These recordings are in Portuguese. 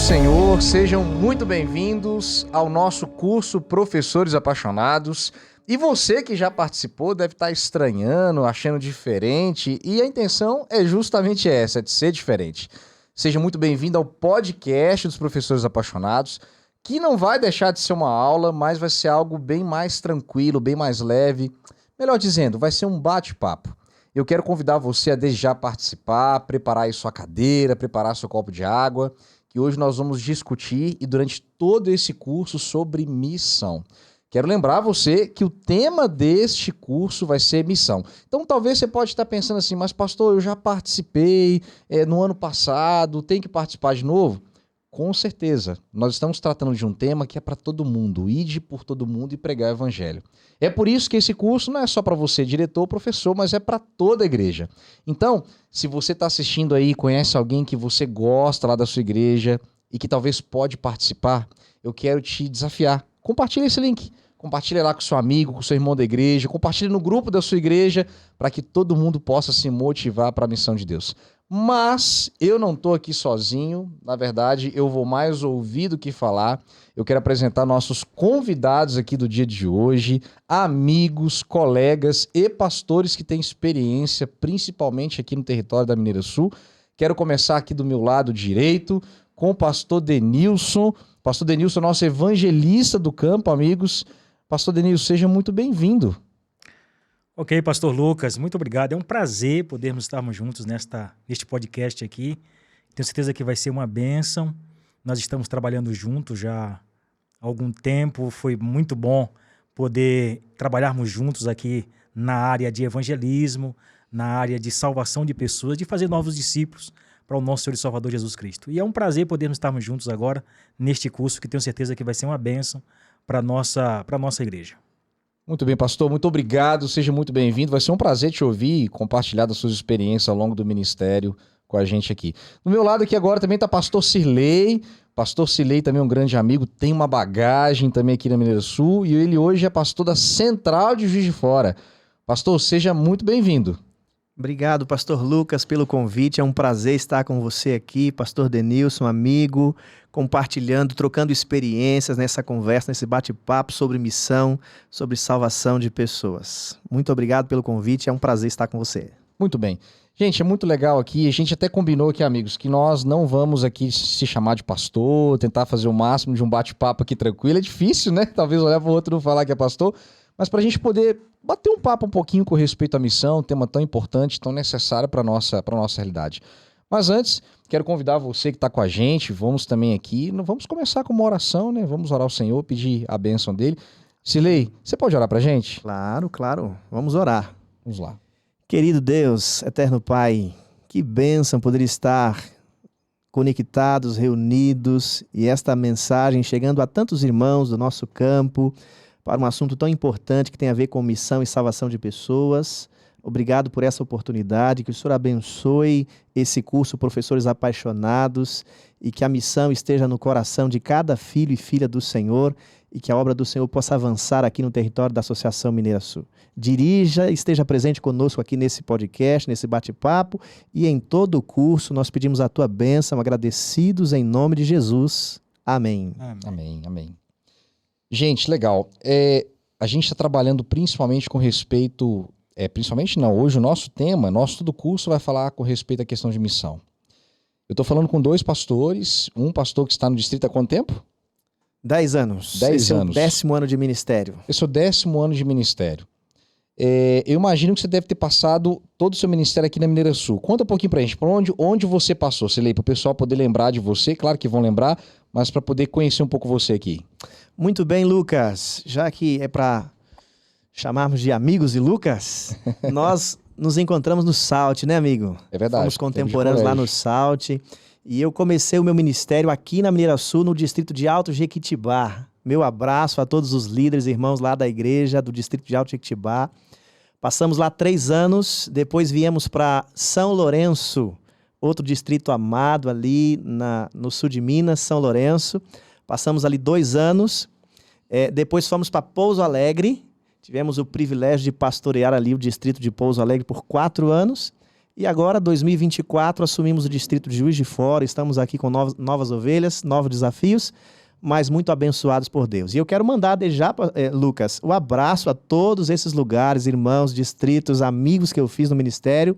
Senhor, sejam muito bem-vindos ao nosso curso Professores Apaixonados. E você que já participou deve estar estranhando, achando diferente, e a intenção é justamente essa, de ser diferente. Seja muito bem-vindo ao podcast dos Professores Apaixonados, que não vai deixar de ser uma aula, mas vai ser algo bem mais tranquilo, bem mais leve. Melhor dizendo, vai ser um bate-papo. Eu quero convidar você a desde já participar, preparar aí sua cadeira, preparar seu copo de água, que hoje nós vamos discutir e durante todo esse curso sobre missão. Quero lembrar você que o tema deste curso vai ser missão. Então talvez você pode estar pensando assim, mas pastor, eu já participei no ano passado, tem que participar de novo? Com certeza, nós estamos tratando de um tema que é para todo mundo, ide por todo mundo e pregar o evangelho. É por isso que esse curso não é só para você, diretor ou professor, mas é para toda a igreja. Então, se você está assistindo aí, conhece alguém que você gosta lá da sua igreja e que talvez pode participar, eu quero te desafiar. Compartilhe esse link. Compartilhe lá com seu amigo, com seu irmão da igreja, compartilhe no grupo da sua igreja para que todo mundo possa se motivar para a missão de Deus. Mas eu não estou aqui sozinho, na verdade eu vou mais ouvir do que falar. Eu quero apresentar nossos convidados aqui do dia de hoje, amigos, colegas e pastores que têm experiência, principalmente aqui no território da Mineira Sul. Quero começar aqui do meu lado direito com o pastor Denilson. Pastor Denilson, nosso evangelista do campo, amigos. Pastor Denilson, seja muito bem-vindo. Ok, pastor Lucas, muito obrigado. É um prazer podermos estarmos juntos neste podcast aqui. Tenho certeza que vai ser uma bênção. Nós estamos trabalhando juntos já há algum tempo. Foi muito bom poder trabalharmos juntos aqui na área de evangelismo, na área de salvação de pessoas, de fazer novos discípulos para o nosso Senhor e Salvador Jesus Cristo. E é um prazer podermos estarmos juntos agora neste curso, que tenho certeza que vai ser uma bênção para a nossa igreja. Muito bem, pastor, muito obrigado, seja muito bem-vindo. Vai ser um prazer te ouvir e compartilhar das suas experiências ao longo do ministério com a gente aqui. Do meu lado aqui agora também está pastor Cirlei. Pastor Cirlei também é um grande amigo, tem uma bagagem também aqui na Mineira Sul e ele hoje é pastor da Central de Juiz de Fora. Pastor, seja muito bem-vindo. Obrigado, pastor Lucas, pelo convite. É um prazer estar com você aqui, pastor Denilson, amigo, compartilhando, trocando experiências nessa conversa, nesse bate-papo sobre missão, sobre salvação de pessoas. Muito obrigado pelo convite, é um prazer estar com você. Muito bem. Gente, é muito legal aqui, a gente até combinou aqui, amigos, que nós não vamos aqui se chamar de pastor, tentar fazer o máximo de um bate-papo aqui tranquilo. É difícil, né? Talvez olhar para o outro e não falar que é pastor, mas para a gente poder bater um papo um pouquinho com respeito à missão, um tema tão importante, tão necessário para a nossa realidade. Mas antes, quero convidar você que está com a gente, vamos também aqui, vamos começar com uma oração, né? Vamos orar ao Senhor, pedir a bênção dele. Cirlei, você pode orar para a gente? Claro, vamos orar. Vamos lá. Querido Deus, eterno Pai, que bênção poder estar conectados, reunidos, e esta mensagem chegando a tantos irmãos do nosso campo, para um assunto tão importante que tem a ver com missão e salvação de pessoas. Obrigado por essa oportunidade, que o Senhor abençoe esse curso Professores Apaixonados e que a missão esteja no coração de cada filho e filha do Senhor e que a obra do Senhor possa avançar aqui no território da Associação Mineira Sul. Dirija, esteja presente conosco aqui nesse podcast, nesse bate-papo e em todo o curso nós pedimos a tua bênção, agradecidos em nome de Jesus. Amém. Amém. Gente, legal. A gente está trabalhando principalmente com respeito... hoje o nosso tema, todo curso vai falar com respeito à questão de missão. Eu estou falando com dois pastores, um pastor que está no distrito há quanto tempo? 10 anos. 10 Esse anos. É o 10º ano de ministério. Esse é o 10º ano de ministério. Eu imagino que você deve ter passado todo o seu ministério aqui na Mineira Sul. Conta um pouquinho pra gente, por onde você passou, Cirlei, para o pessoal poder lembrar de você, claro que vão lembrar, mas para poder conhecer um pouco você aqui. Muito bem, Lucas. Já que é para chamarmos de amigos de Lucas, nós nos encontramos no SALT, né, amigo? É verdade. Fomos contemporâneos lá no SALT. E eu comecei o meu ministério aqui na Mineira Sul, no distrito de Alto Jequitibá. Meu abraço a todos os líderes, irmãos lá da igreja do distrito de Alto Jequitibá. Passamos lá 3 anos, depois viemos para São Lourenço, outro distrito amado ali no sul de Minas, São Lourenço. Passamos ali 2 anos, depois fomos para Pouso Alegre, tivemos o privilégio de pastorear ali o distrito de Pouso Alegre por 4 anos. E agora, 2024, assumimos o distrito de Juiz de Fora, estamos aqui com novas ovelhas, novos desafios, mas muito abençoados por Deus. E eu quero mandar desde já, Lucas, um abraço a todos esses lugares, irmãos, distritos, amigos que eu fiz no ministério,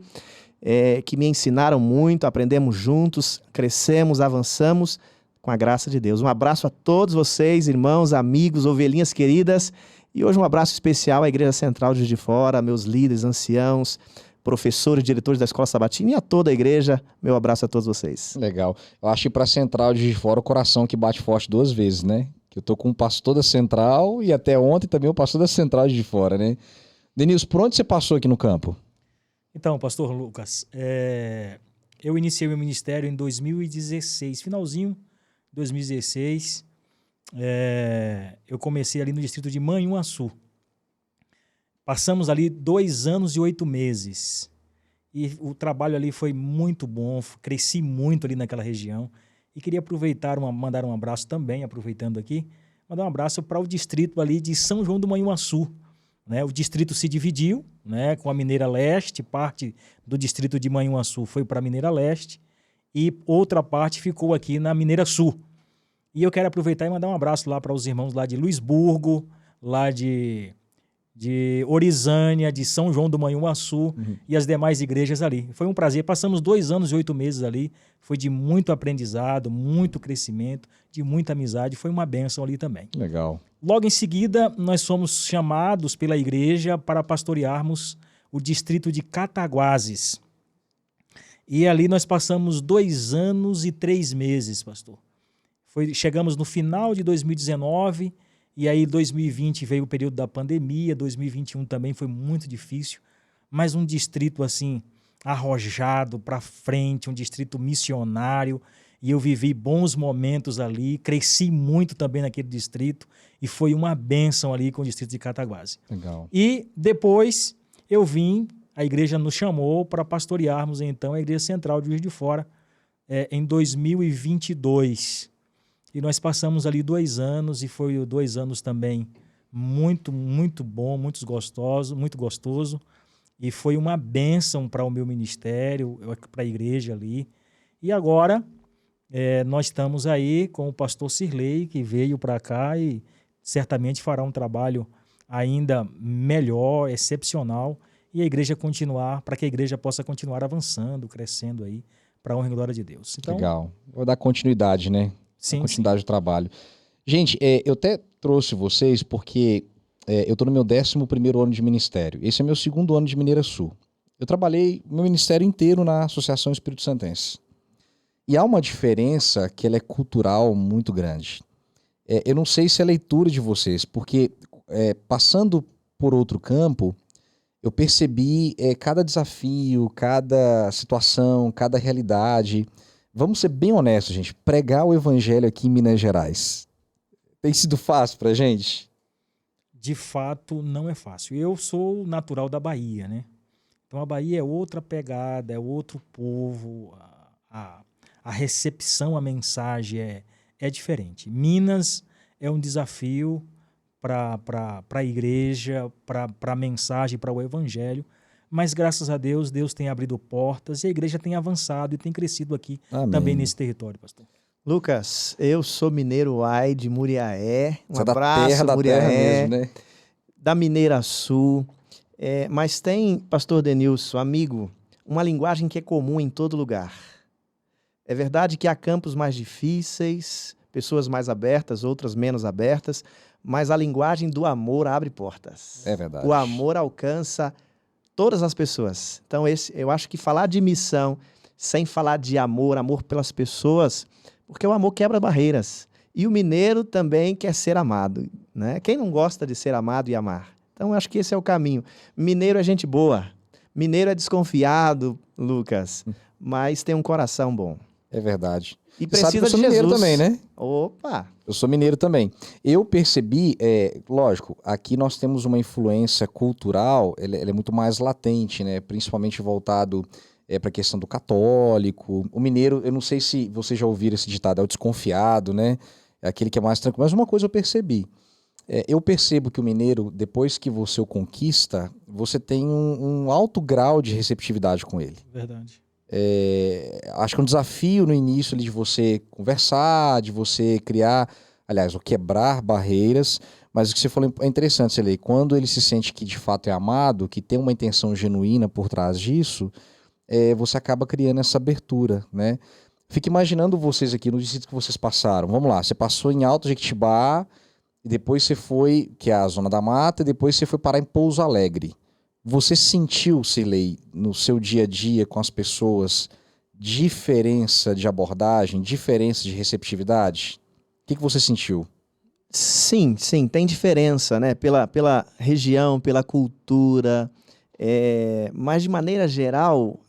que me ensinaram muito, aprendemos juntos, crescemos, avançamos com a graça de Deus. Um abraço a todos vocês, irmãos, amigos, ovelhinhas queridas, e hoje um abraço especial à Igreja Central de Juiz de Fora, meus líderes, anciãos, professores, diretores da Escola Sabatina e a toda a igreja. Meu abraço a todos vocês. Legal. Eu acho que para a Central de Juiz de Fora o coração que bate forte 2 vezes, né? Que eu tô com o pastor da Central e até ontem também o pastor da Central de Juiz de Fora, né? Denilson, por onde você passou aqui no campo? Então, pastor Lucas, eu iniciei o ministério em 2016, finalzinho de 2016. Eu comecei ali no distrito de Manhuaçu. Passamos ali 2 anos e 8 meses. E o trabalho ali foi muito bom, cresci muito ali naquela região. E queria aproveitar, mandar um abraço também, aproveitando aqui, mandar um abraço para o distrito ali de São João do Manhuaçu. Né? O distrito se dividiu, né, com a Mineira Leste, parte do distrito de Manhuaçu foi para a Mineira Leste e outra parte ficou aqui na Mineira Sul. E eu quero aproveitar e mandar um abraço lá para os irmãos lá de Luisburgo, lá de Orizânia, de São João do Manhuaçu e as demais igrejas ali. Foi um prazer, passamos 2 anos e 8 meses ali, foi de muito aprendizado, muito crescimento, de muita amizade, foi uma bênção ali também. Legal. Logo em seguida, nós fomos chamados pela igreja para pastorearmos o distrito de Cataguases. E ali nós passamos 2 anos e 3 meses, pastor. Chegamos no final de 2019, e aí 2020 veio o período da pandemia, 2021 também foi muito difícil, mas um distrito assim, arrojado para frente, um distrito missionário, e eu vivi bons momentos ali, cresci muito também naquele distrito, e foi uma bênção ali com o distrito de Cataguases. Legal. E depois eu vim, a igreja nos chamou para pastorearmos então a Igreja Central de Juiz de Fora em 2022. E nós passamos ali 2 anos, e foi 2 anos também muito, muito bom, muito gostoso. E foi uma bênção para o meu ministério, para a igreja ali. E agora nós estamos aí com o pastor Sirlei, que veio para cá e certamente fará um trabalho ainda melhor, excepcional, e a igreja para que a igreja possa continuar avançando, crescendo aí, para a honra e glória de Deus. Então, legal. Vou dar continuidade, né? Sim, continuidade do trabalho. Gente, eu até trouxe vocês porque eu estou no meu 11º ano de ministério. Esse é meu 2º ano de Mineira Sul. Eu trabalhei meu ministério inteiro na Associação Espírito Santense. E há uma diferença que ela é cultural muito grande. Eu não sei se é a leitura de vocês, porque passando por outro campo, eu percebi cada desafio, cada situação, cada realidade. Vamos ser bem honestos, gente. Pregar o evangelho aqui em Minas Gerais tem sido fácil pra gente? De fato, não é fácil. Eu sou natural da Bahia, né? Então a Bahia é outra pegada, é outro povo. A recepção à mensagem é diferente. Minas é um desafio para a igreja, para a mensagem, para o evangelho. Mas, graças a Deus, Deus tem abrido portas e a igreja tem avançado e tem crescido aqui. Amém. Também nesse território, pastor. Lucas, eu sou mineiro de Muriaé. Você abraço, da Muriaé. Terra mesmo, né? Da Mineira Sul. Mas tem, pastor Denilson, amigo, uma linguagem que é comum em todo lugar. É verdade que há campos mais difíceis, pessoas mais abertas, outras menos abertas, mas a linguagem do amor abre portas. É verdade. O amor alcança todas as pessoas. Então, eu acho que falar de missão sem falar de amor pelas pessoas, porque o amor quebra barreiras. E o mineiro também quer ser amado, né? Quem não gosta de ser amado e amar? Então, eu acho que esse é o caminho. Mineiro é gente boa. Mineiro é desconfiado, Lucas, mas tem um coração bom. É verdade. E precisa eu sou de mineiro Jesus também, né? Opa! Eu sou mineiro também. Eu percebi, lógico, aqui nós temos uma influência cultural, ela é muito mais latente, né? Principalmente voltado para a questão do católico. O mineiro, eu não sei se vocês já ouviram esse ditado, é o desconfiado, né? É aquele que é mais tranquilo. Mas uma coisa eu percebi, Eu percebo que o mineiro, depois que você o conquista, você tem um alto grau de receptividade com ele. Verdade. Acho que é um desafio no início ali de você conversar, de você criar, aliás, ou quebrar barreiras, mas o que você falou é interessante, Celei, quando ele se sente que de fato é amado, que tem uma intenção genuína por trás disso, você acaba criando essa abertura, né? Fica imaginando vocês aqui no distrito que vocês passaram. Vamos lá, você passou em Alto Jequitibá, e depois você foi, que é a Zona da Mata, e depois você foi parar em Pouso Alegre. Você sentiu, Cilei, no seu dia a dia com as pessoas, diferença de abordagem, diferença de receptividade? O que você sentiu? Sim, sim, tem diferença, né? Pela região, pela cultura, mas de maneira geral,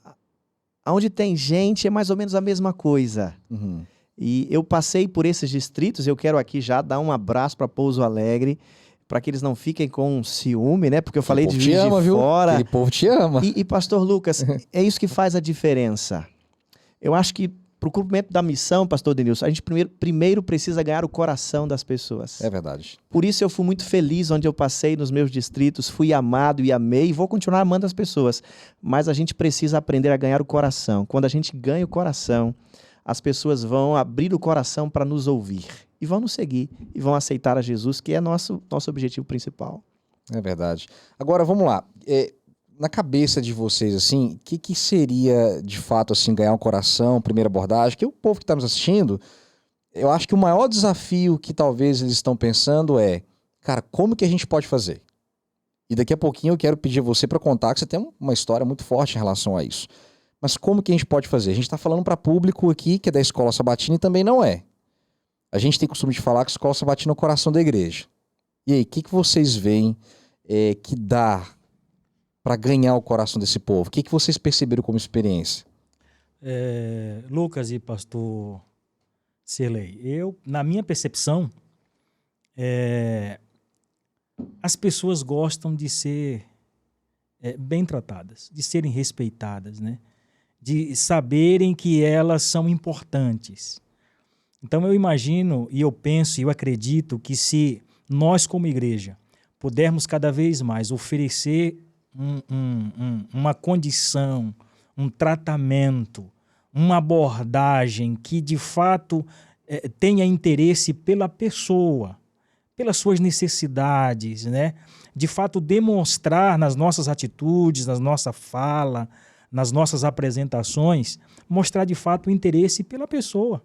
onde tem gente é mais ou menos a mesma coisa. Uhum. E eu passei por esses distritos, eu quero aqui já dar um abraço para Pouso Alegre, para que eles não fiquem com ciúme, né? Porque eu falei de Juiz de Fora. Aquele povo te ama. E Pastor Lucas, é isso que faz a diferença. Eu acho que para o cumprimento da missão, Pastor Denilson, a gente primeiro precisa ganhar o coração das pessoas. É verdade. Por isso eu fui muito feliz onde eu passei nos meus distritos, fui amado e amei e vou continuar amando as pessoas. Mas a gente precisa aprender a ganhar o coração. Quando a gente ganha o coração, as pessoas vão abrir o coração para nos ouvir e vão nos seguir e vão aceitar a Jesus, que é nosso objetivo principal. É verdade. Agora, vamos lá. Na cabeça de vocês, assim, o que seria, de fato, assim, ganhar um coração, primeira abordagem? Que o povo que está nos assistindo, eu acho que o maior desafio que talvez eles estão pensando é, cara, como que a gente pode fazer? E daqui a pouquinho eu quero pedir a você para contar, que você tem uma história muito forte em relação a isso. Mas como que a gente pode fazer? A gente está falando para público aqui, que é da Escola Sabatina e também não é. A gente tem costume de falar que a Escola Sabatina é o coração da igreja. E aí, o que vocês veem que dá para ganhar o coração desse povo? O que vocês perceberam como experiência? Lucas e pastor Cirlei, na minha percepção, as pessoas gostam de ser bem tratadas, de serem respeitadas, né? De saberem que elas são importantes. Então eu imagino, e eu penso, e eu acredito que se nós como igreja pudermos cada vez mais oferecer uma condição, um tratamento, uma abordagem que de fato tenha interesse pela pessoa, pelas suas necessidades, né? De fato demonstrar nas nossas atitudes, na nossa fala, nas nossas apresentações, mostrar de fato o interesse pela pessoa,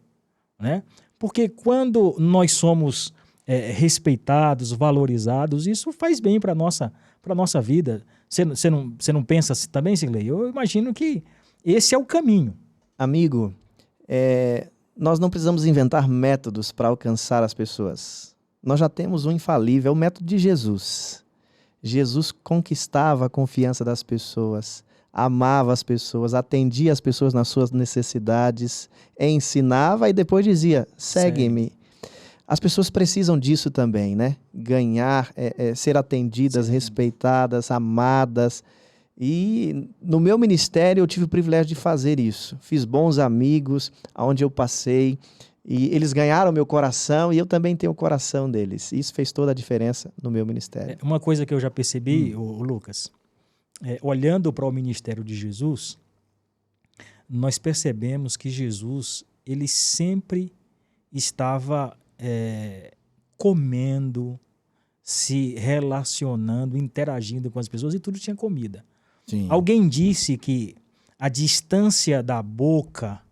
né? Porque quando nós somos respeitados, valorizados, isso faz bem para a nossa vida. Você não pensa assim também, Cirlei? Eu imagino que esse é o caminho. Amigo, nós não precisamos inventar métodos para alcançar as pessoas. Nós já temos um infalível, é o método de Jesus. Jesus conquistava a confiança das pessoas, amava as pessoas, atendia as pessoas nas suas necessidades, ensinava e depois dizia, segue-me. As pessoas precisam disso também, né? Ganhar, ser atendidas, sim, respeitadas, amadas. E no meu ministério eu tive o privilégio de fazer isso. Fiz bons amigos aonde eu passei e eles ganharam meu coração e eu também tenho o coração deles. Isso fez toda a diferença no meu ministério. Uma coisa que eu já percebi, Lucas, olhando para o ministério de Jesus, nós percebemos que Jesus, ele sempre estava comendo, se relacionando, interagindo com as pessoas e tudo tinha comida. Sim. Alguém disse que a distância da boca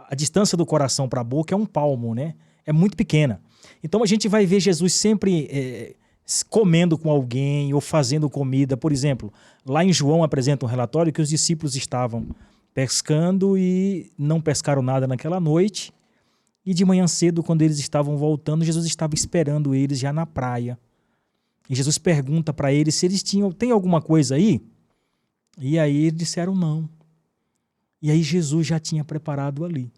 a distância do coração para a boca é um palmo, né? É muito pequena. Então a gente vai ver Jesus sempre comendo com alguém ou fazendo comida. Por exemplo, lá em João apresenta um relatório que os discípulos estavam pescando e não pescaram nada naquela noite. E de manhã cedo, quando eles estavam voltando, Jesus estava esperando eles já na praia. E Jesus pergunta para eles se eles tem alguma coisa aí? E aí eles disseram não. E aí Jesus já tinha preparado ali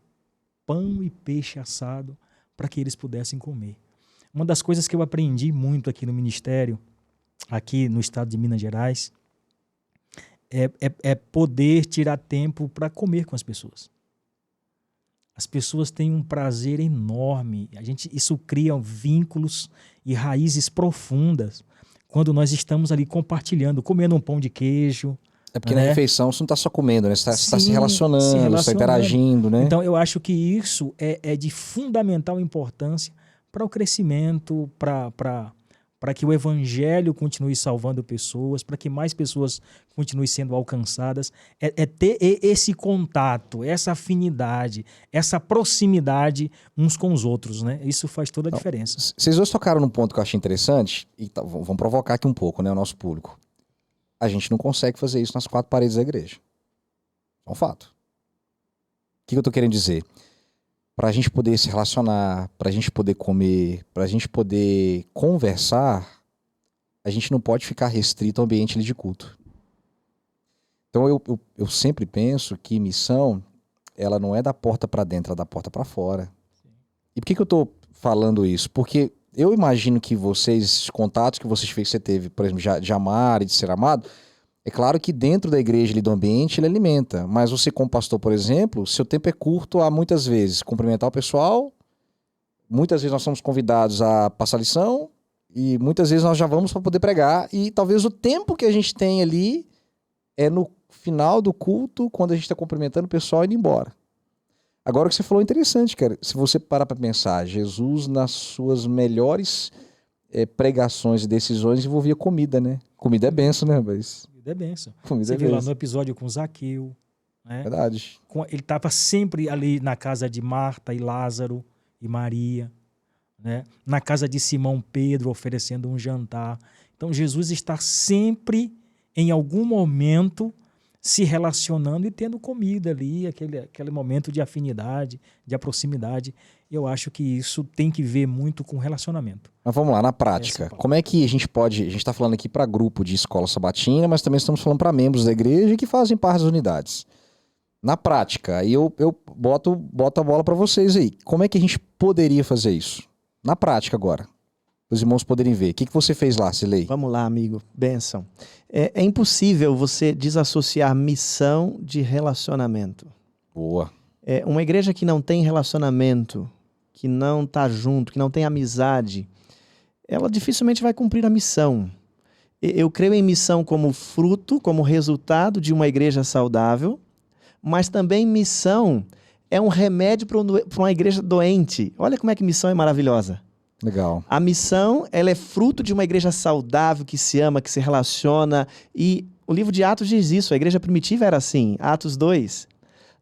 pão e peixe assado para que eles pudessem comer. Uma das coisas que eu aprendi muito aqui no ministério, aqui no estado de Minas Gerais, é poder tirar tempo para comer com as pessoas. as pessoas têm um prazer enorme. Isso cria vínculos e raízes profundas quando nós estamos ali compartilhando, comendo um pão de queijo. É porque na né? refeição você não está só comendo, né? Você está se Sim, relacionando, você está interagindo, né? Então, eu acho que isso é de fundamental importância para o crescimento, para que o evangelho continue salvando pessoas, para que mais pessoas continuem sendo alcançadas. É ter esse contato, essa afinidade, essa proximidade uns com os outros, né? Isso faz toda a diferença. Vocês dois tocaram num ponto que eu achei interessante, e vamos provocar aqui um pouco, né, o nosso público. A gente não consegue fazer isso nas 4 paredes da igreja. É um fato. O que eu tô querendo dizer? Para a gente poder se relacionar, para a gente poder comer, para a gente poder conversar, a gente não pode ficar restrito ao ambiente de culto. Então eu sempre penso que missão, ela não é da porta para dentro, ela é da porta para fora. E por que eu tô falando isso? Porque eu imagino que vocês, esses contatos que você teve, por exemplo, de amar e de ser amado, é claro que dentro da igreja e do ambiente ele alimenta, mas você como pastor, por exemplo, seu tempo é curto a muitas vezes cumprimentar o pessoal, muitas vezes nós somos convidados a passar lição e muitas vezes nós já vamos para poder pregar e talvez o tempo que a gente tem ali é no final do culto, quando a gente está cumprimentando o pessoal e indo embora. Agora o que você falou é interessante, cara. Se você parar para pensar, Jesus nas suas melhores pregações e decisões envolvia comida, né? Comida é benção, né, rapaz? Comida é benção. Comida Você é viu lá benção. no episódio com Zaqueu, né? Verdade. Ele estava sempre ali na casa de Marta e Lázaro e Maria, né? Na casa de Simão Pedro oferecendo um jantar. Então Jesus está sempre, em algum momento, se relacionando e tendo comida ali, aquele momento de afinidade, de proximidade. Eu acho que isso tem que ver muito com relacionamento. Mas vamos lá, na prática. Como é que a gente pode... A gente está falando aqui para grupo de escola sabatina, mas também estamos falando para membros da igreja que fazem parte das unidades. Na prática, aí eu boto a bola para vocês aí. Como é que a gente poderia fazer isso? Na prática agora. Os irmãos poderem ver. O que você fez lá, Silei? Vamos lá, amigo. Bênção. É impossível você desassociar missão de relacionamento. Boa. Uma igreja que não tem relacionamento, que não está junto, que não tem amizade, ela dificilmente vai cumprir a missão. Eu creio em missão como fruto, como resultado de uma igreja saudável, mas também missão é um remédio para uma igreja doente. Olha como é que missão é maravilhosa. Legal. A missão, ela é fruto de uma igreja saudável, que se ama, que se relaciona. E o livro de Atos diz isso, a igreja primitiva era assim, Atos 2.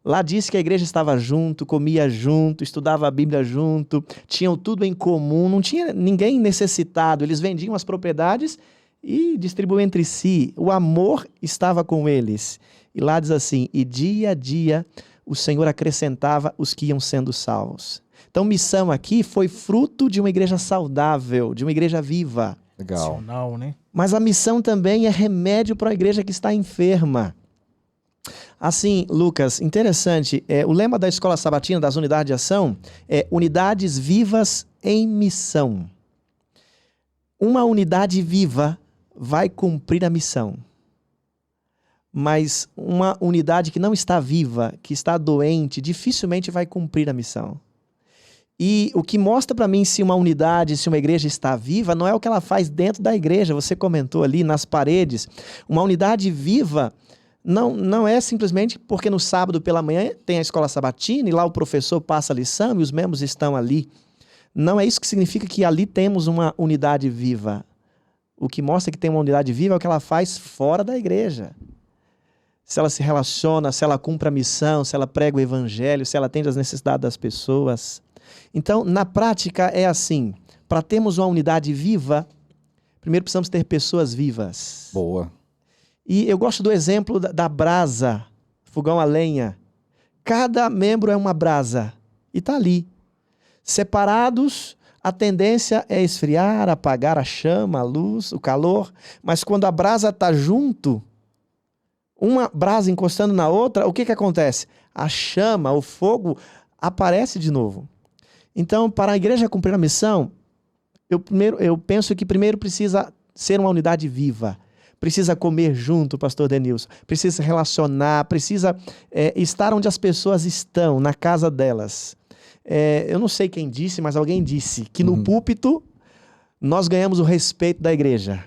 Lá diz que a igreja estava junto, comia junto, estudava a Bíblia junto, tinham tudo em comum, não tinha ninguém necessitado, eles vendiam as propriedades e distribuíam entre si. O amor estava com eles. E lá diz assim, e dia a dia o Senhor acrescentava os que iam sendo salvos. Então, missão aqui foi fruto de uma igreja saudável, de uma igreja viva. Legal. Né? Mas a missão também é remédio para a igreja que está enferma. Assim, Lucas, interessante, o lema da Escola Sabatina, das Unidades de Ação, é Unidades Vivas em Missão. Uma unidade viva vai cumprir a missão. Mas uma unidade que não está viva, que está doente, dificilmente vai cumprir a missão. E o que mostra para mim se uma unidade, se uma igreja está viva, não é o que ela faz dentro da igreja. Você comentou ali nas paredes. Uma unidade viva não é simplesmente porque no sábado pela manhã tem a escola sabatina e lá o professor passa a lição e os membros estão ali. Não é isso que significa que ali temos uma unidade viva. O que mostra que tem uma unidade viva é o que ela faz fora da igreja. Se ela se relaciona, se ela cumpre a missão, se ela prega o evangelho, se ela atende às necessidades das pessoas. Então, na prática é assim, para termos uma unidade viva, primeiro precisamos ter pessoas vivas. Boa. E eu gosto do exemplo da brasa, fogão a lenha. Cada membro é uma brasa e está ali. Separados, a tendência é esfriar, apagar a chama, a luz, o calor. Mas quando a brasa está junto, uma brasa encostando na outra, o que acontece? A chama, o fogo aparece de novo. Então, para a igreja cumprir a missão, eu penso que primeiro precisa ser uma unidade viva. precisa comer junto, pastor Denilson, precisa se relacionar, precisa estar onde as pessoas estão, na casa delas. Eu não sei quem disse, mas alguém disse que no púlpito nós ganhamos o respeito da igreja,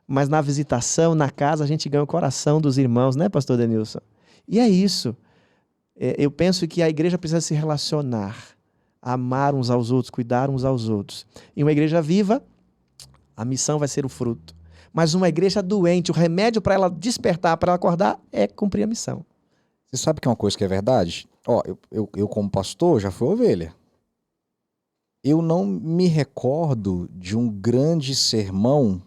mas na visitação, na casa, a gente ganha o coração dos irmãos, né, pastor Denilson? E é isso. Eu penso que a igreja precisa se relacionar, amar uns aos outros, cuidar uns aos outros. E uma igreja viva, a missão vai ser o fruto. Mas uma igreja doente, o remédio para ela despertar, para ela acordar, é cumprir a missão. Você sabe que é uma coisa que é verdade? Ó, eu como pastor já fui ovelha. Eu não me recordo de um grande sermão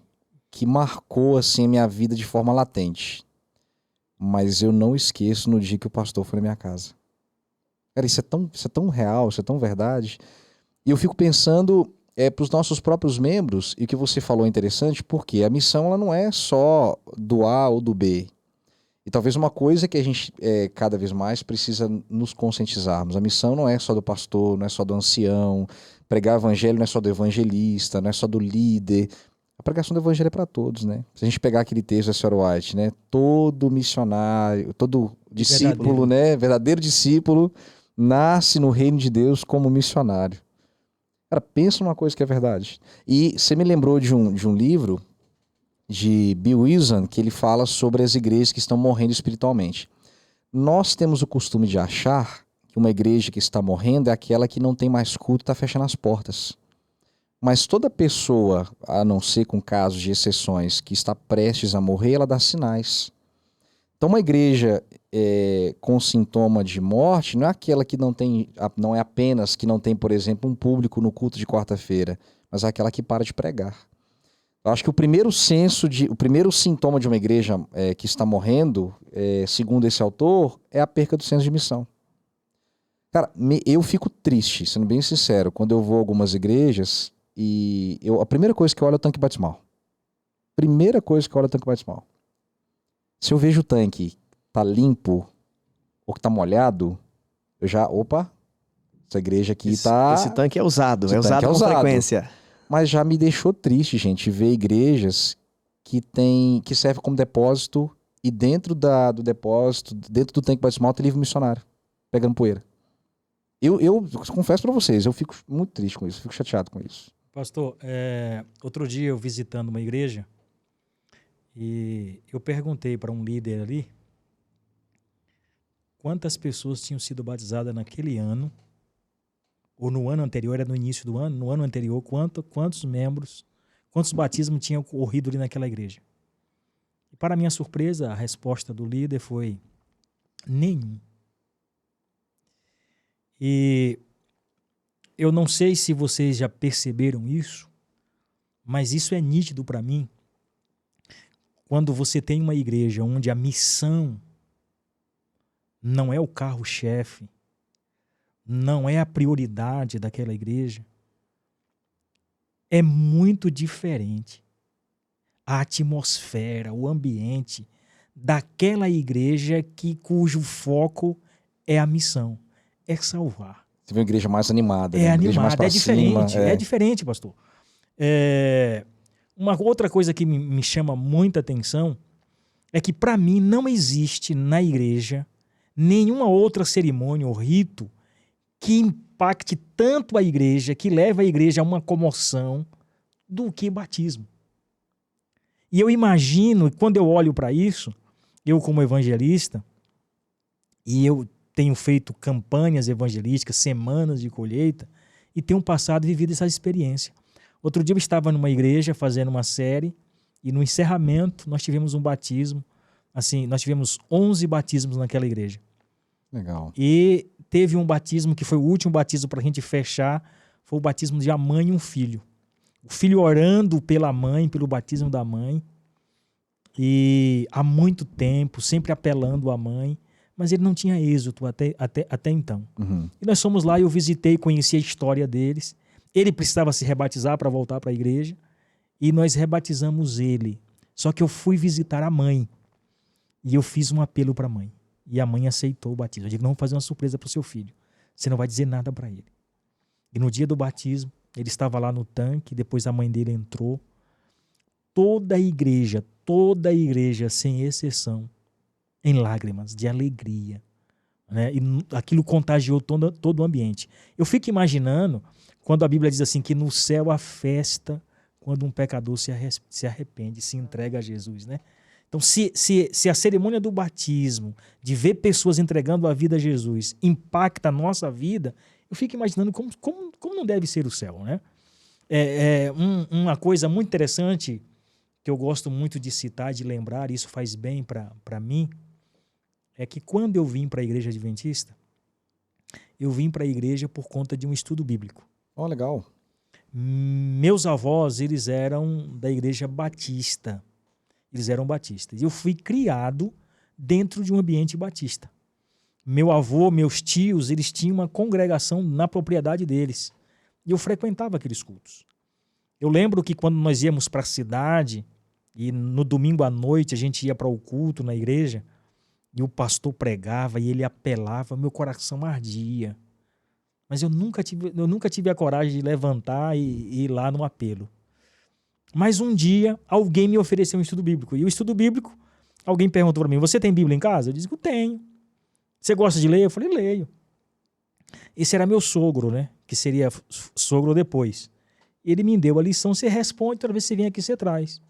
que marcou assim a minha vida de forma latente. Mas eu não esqueço no dia que o pastor foi na minha casa. Cara, isso é tão real, isso é tão verdade. E eu fico pensando para os nossos próprios membros, e o que você falou é interessante, porque a missão ela não é só do A ou do B. E talvez uma coisa que a gente cada vez mais precisa nos conscientizarmos. A missão não é só do pastor, não é só do ancião. Pregar evangelho não é só do evangelista, não é só do líder. A pregação do evangelho é para todos, né? Se a gente pegar aquele texto da Senhora White, né? Todo missionário, todo discípulo, né? Verdadeiro discípulo, nasce no reino de Deus como missionário. Cara, pensa numa coisa que é verdade. E você me lembrou de um livro de Bill Wilson, que ele fala sobre as igrejas que estão morrendo espiritualmente. Nós temos o costume de achar que uma igreja que está morrendo é aquela que não tem mais culto e está fechando as portas. Mas toda pessoa, a não ser com casos de exceções, que está prestes a morrer, ela dá sinais. Então uma igreja com sintoma de morte não é aquela que não é apenas que não tem, por exemplo, um público no culto de quarta-feira, mas é aquela que para de pregar. Eu acho que o primeiro sintoma de uma igreja que está morrendo, segundo esse autor, é a perca do senso de missão. Cara, eu fico triste, sendo bem sincero, quando eu vou a algumas igrejas e a primeira coisa que eu olho é o tanque batismal. Primeira coisa que eu olho é o tanque batismal. Se eu vejo o tanque tá limpo ou que tá molhado, eu já, essa igreja aqui Esse tanque é usado, com frequência. Mas já me deixou triste, gente, ver igrejas que servem como depósito e dentro do depósito, dentro do tanque batismal, tem livro missionário, pegando poeira. Eu confesso para vocês, eu fico muito triste com isso, fico chateado com isso. Pastor, outro dia eu visitando uma igreja e eu perguntei para um líder ali quantas pessoas tinham sido batizadas naquele ano, ou no ano anterior, era no início do ano, no ano anterior, quantos membros, quantos batismos tinham ocorrido ali naquela igreja. E para minha surpresa, a resposta do líder foi nenhum. E eu não sei se vocês já perceberam isso, mas isso é nítido para mim. Quando você tem uma igreja onde a missão não é o carro-chefe, não é a prioridade daquela igreja, é muito diferente a atmosfera, o ambiente daquela igreja cujo foco é a missão, é salvar. Você vê uma igreja mais animada, É uma igreja mais animada, pra é diferente, cima, é diferente, pastor. Uma outra coisa que me chama muita atenção é que, para mim, não existe na igreja nenhuma outra cerimônia ou rito que impacte tanto a igreja, que leve a igreja a uma comoção, do que batismo. E eu imagino, quando eu olho para isso, eu como evangelista, e eu tenho feito campanhas evangelísticas, semanas de colheita, e tenho passado e vivido essa experiência. Outro dia eu estava numa igreja fazendo uma série, e no encerramento nós tivemos um batismo, assim, nós tivemos 11 batismos naquela igreja. Legal. E teve um batismo que foi o último batismo para a gente fechar, foi o batismo de uma mãe e um filho. O filho orando pela mãe, pelo batismo da mãe, e há muito tempo, sempre apelando à mãe, mas ele não tinha êxito até então. Uhum. E nós fomos lá e eu visitei, conheci a história deles. Ele precisava se rebatizar para voltar para a igreja, e nós rebatizamos ele. Só que eu fui visitar a mãe, e eu fiz um apelo para a mãe. E a mãe aceitou o batismo. Eu digo, não, vou fazer uma surpresa para o seu filho. Você não vai dizer nada para ele. E no dia do batismo, ele estava lá no tanque, depois a mãe dele entrou. Toda a igreja, toda a igreja, sem exceção, em lágrimas, de alegria, né? E aquilo contagiou todo o ambiente. Eu fico imaginando quando a Bíblia diz assim que no céu há festa quando um pecador se arrepende, se entrega a Jesus, né? Então, se a cerimônia do batismo, de ver pessoas entregando a vida a Jesus, impacta a nossa vida, eu fico imaginando como não deve ser o céu, né? Uma coisa muito interessante que eu gosto muito de citar, de lembrar, e isso faz bem para mim, é que quando eu vim para a igreja adventista, eu vim para a igreja por conta de um estudo bíblico. Oh, legal. Meus avós, eles eram da igreja batista. Eles eram batistas. Eu fui criado dentro de um ambiente batista. Meu avô, meus tios, eles tinham uma congregação na propriedade deles. E eu frequentava aqueles cultos. Eu lembro que quando nós íamos para a cidade, e no domingo à noite a gente ia para o culto na igreja, e o pastor pregava e ele apelava, meu coração ardia. Mas eu nunca tive a coragem de levantar e ir lá no apelo. Mas um dia, alguém me ofereceu um estudo bíblico. E o estudo bíblico, alguém perguntou para mim, você tem Bíblia em casa? Eu disse que eu tenho. Você gosta de ler? Eu falei, leio. Esse era meu sogro, né? Que seria sogro depois. Ele me deu a lição, você responde, toda vez que você vem aqui, você traz.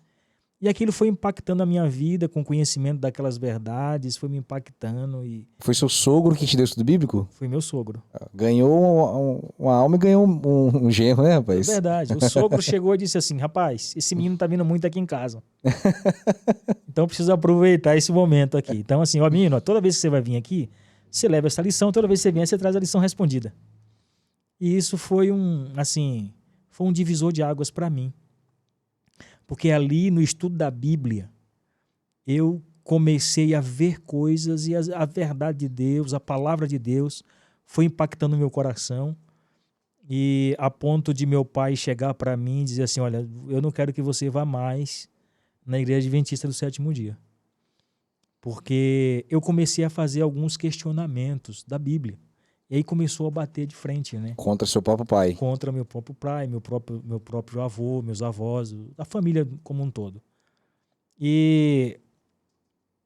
E aquilo foi impactando a minha vida, com conhecimento daquelas verdades, foi me impactando. Foi seu sogro que te deu estudo bíblico? Foi meu sogro. Ganhou uma alma e ganhou um genro, né, rapaz? É verdade. O sogro chegou e disse assim, rapaz, esse menino tá vindo muito aqui em casa. Então preciso aproveitar esse momento aqui. Então assim, ó menino, toda vez que você vai vir aqui, você leva essa lição, toda vez que você vier, você traz a lição respondida. E isso foi um divisor de águas para mim. Porque ali no estudo da Bíblia, eu comecei a ver coisas e a verdade de Deus, a palavra de Deus, foi impactando o meu coração. E a ponto de meu pai chegar para mim e dizer assim, olha, eu não quero que você vá mais na igreja adventista do sétimo dia. Porque eu comecei a fazer alguns questionamentos da Bíblia. E aí começou a bater de frente, né? Contra seu próprio pai. Contra meu próprio pai, meu próprio avô, meus avós, a família como um todo. E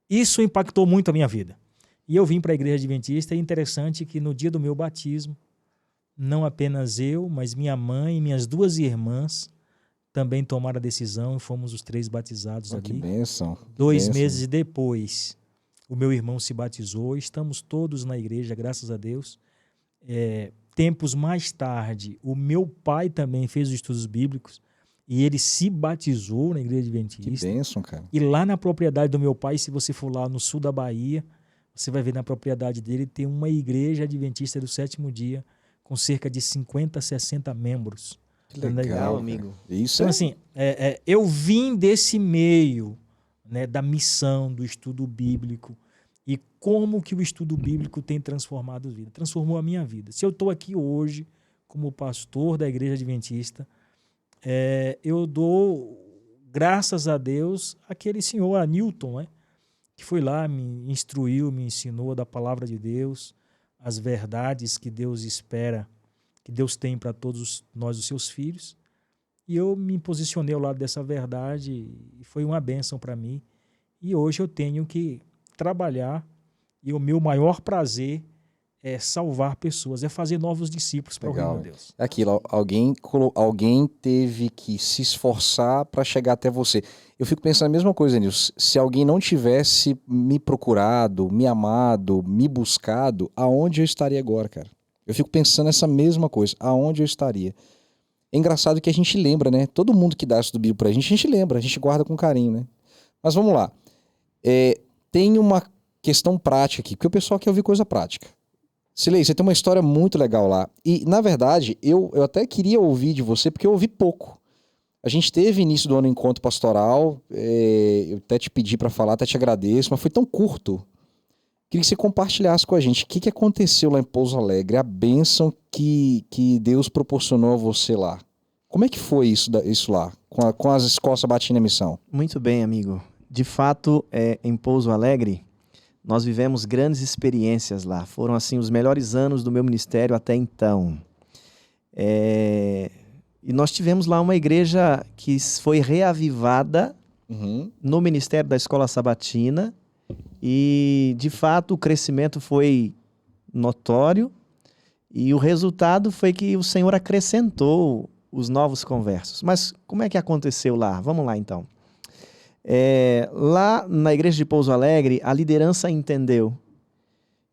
isso impactou muito a minha vida. E eu vim para a igreja adventista, e é interessante que no dia do meu batismo, não apenas eu, mas minha mãe e minhas duas irmãs também tomaram a decisão e fomos os 3 batizados ali. Que bênção. 2 meses depois, o meu irmão se batizou, estamos todos na igreja, graças a Deus. Tempos mais tarde, o meu pai também fez os estudos bíblicos e ele se batizou na igreja adventista. Que bênção, cara. E lá na propriedade do meu pai, se você for lá no sul da Bahia, você vai ver na propriedade dele, tem uma igreja adventista do sétimo dia com cerca de 50, 60 membros. Que legal, amigo. Isso então, assim, eu vim desse meio, né, da missão, do estudo bíblico. E como que o estudo bíblico tem transformado a vida? Transformou a minha vida. Se eu estou aqui hoje como pastor da igreja adventista, eu dou graças a Deus àquele senhor, a Newton, né, que foi lá, me instruiu, me ensinou da palavra de Deus, as verdades que Deus espera, que Deus tem para todos nós, os seus filhos. E eu me posicionei ao lado dessa verdade e foi uma bênção para mim. E hoje eu tenho que trabalhar e o meu maior prazer é salvar pessoas, é fazer novos discípulos para o reino de Deus. É aquilo, alguém teve que se esforçar para chegar até você. Eu fico pensando a mesma coisa, Nilson. Se alguém não tivesse me procurado, me amado, me buscado, aonde eu estaria agora, cara? Eu fico pensando essa mesma coisa, aonde eu estaria? É engraçado que a gente lembra, né? Todo mundo que dá isso do Bíblia pra gente, a gente lembra, a gente guarda com carinho, né? Mas vamos lá. Tem uma questão prática aqui, porque o pessoal quer ouvir coisa prática. Silei, você tem uma história muito legal lá. E, na verdade, eu até queria ouvir de você, porque eu ouvi pouco. A gente teve início do ano encontro pastoral, eu até te pedi para falar, até te agradeço, mas foi tão curto. Queria que você compartilhasse com a gente o que aconteceu lá em Pouso Alegre, a bênção que Deus proporcionou a você lá. Como é que foi isso lá, com as escolas Sabatina Missão? Muito bem, amigo. De fato, em Pouso Alegre, nós vivemos grandes experiências lá. Foram, assim, os melhores anos do meu ministério até então. E nós tivemos lá uma igreja que foi reavivada no ministério da Escola Sabatina e, de fato, o crescimento foi notório e o resultado foi que o Senhor acrescentou os novos conversos. Mas como é que aconteceu lá? Vamos lá, então. Lá na igreja de Pouso Alegre, a liderança entendeu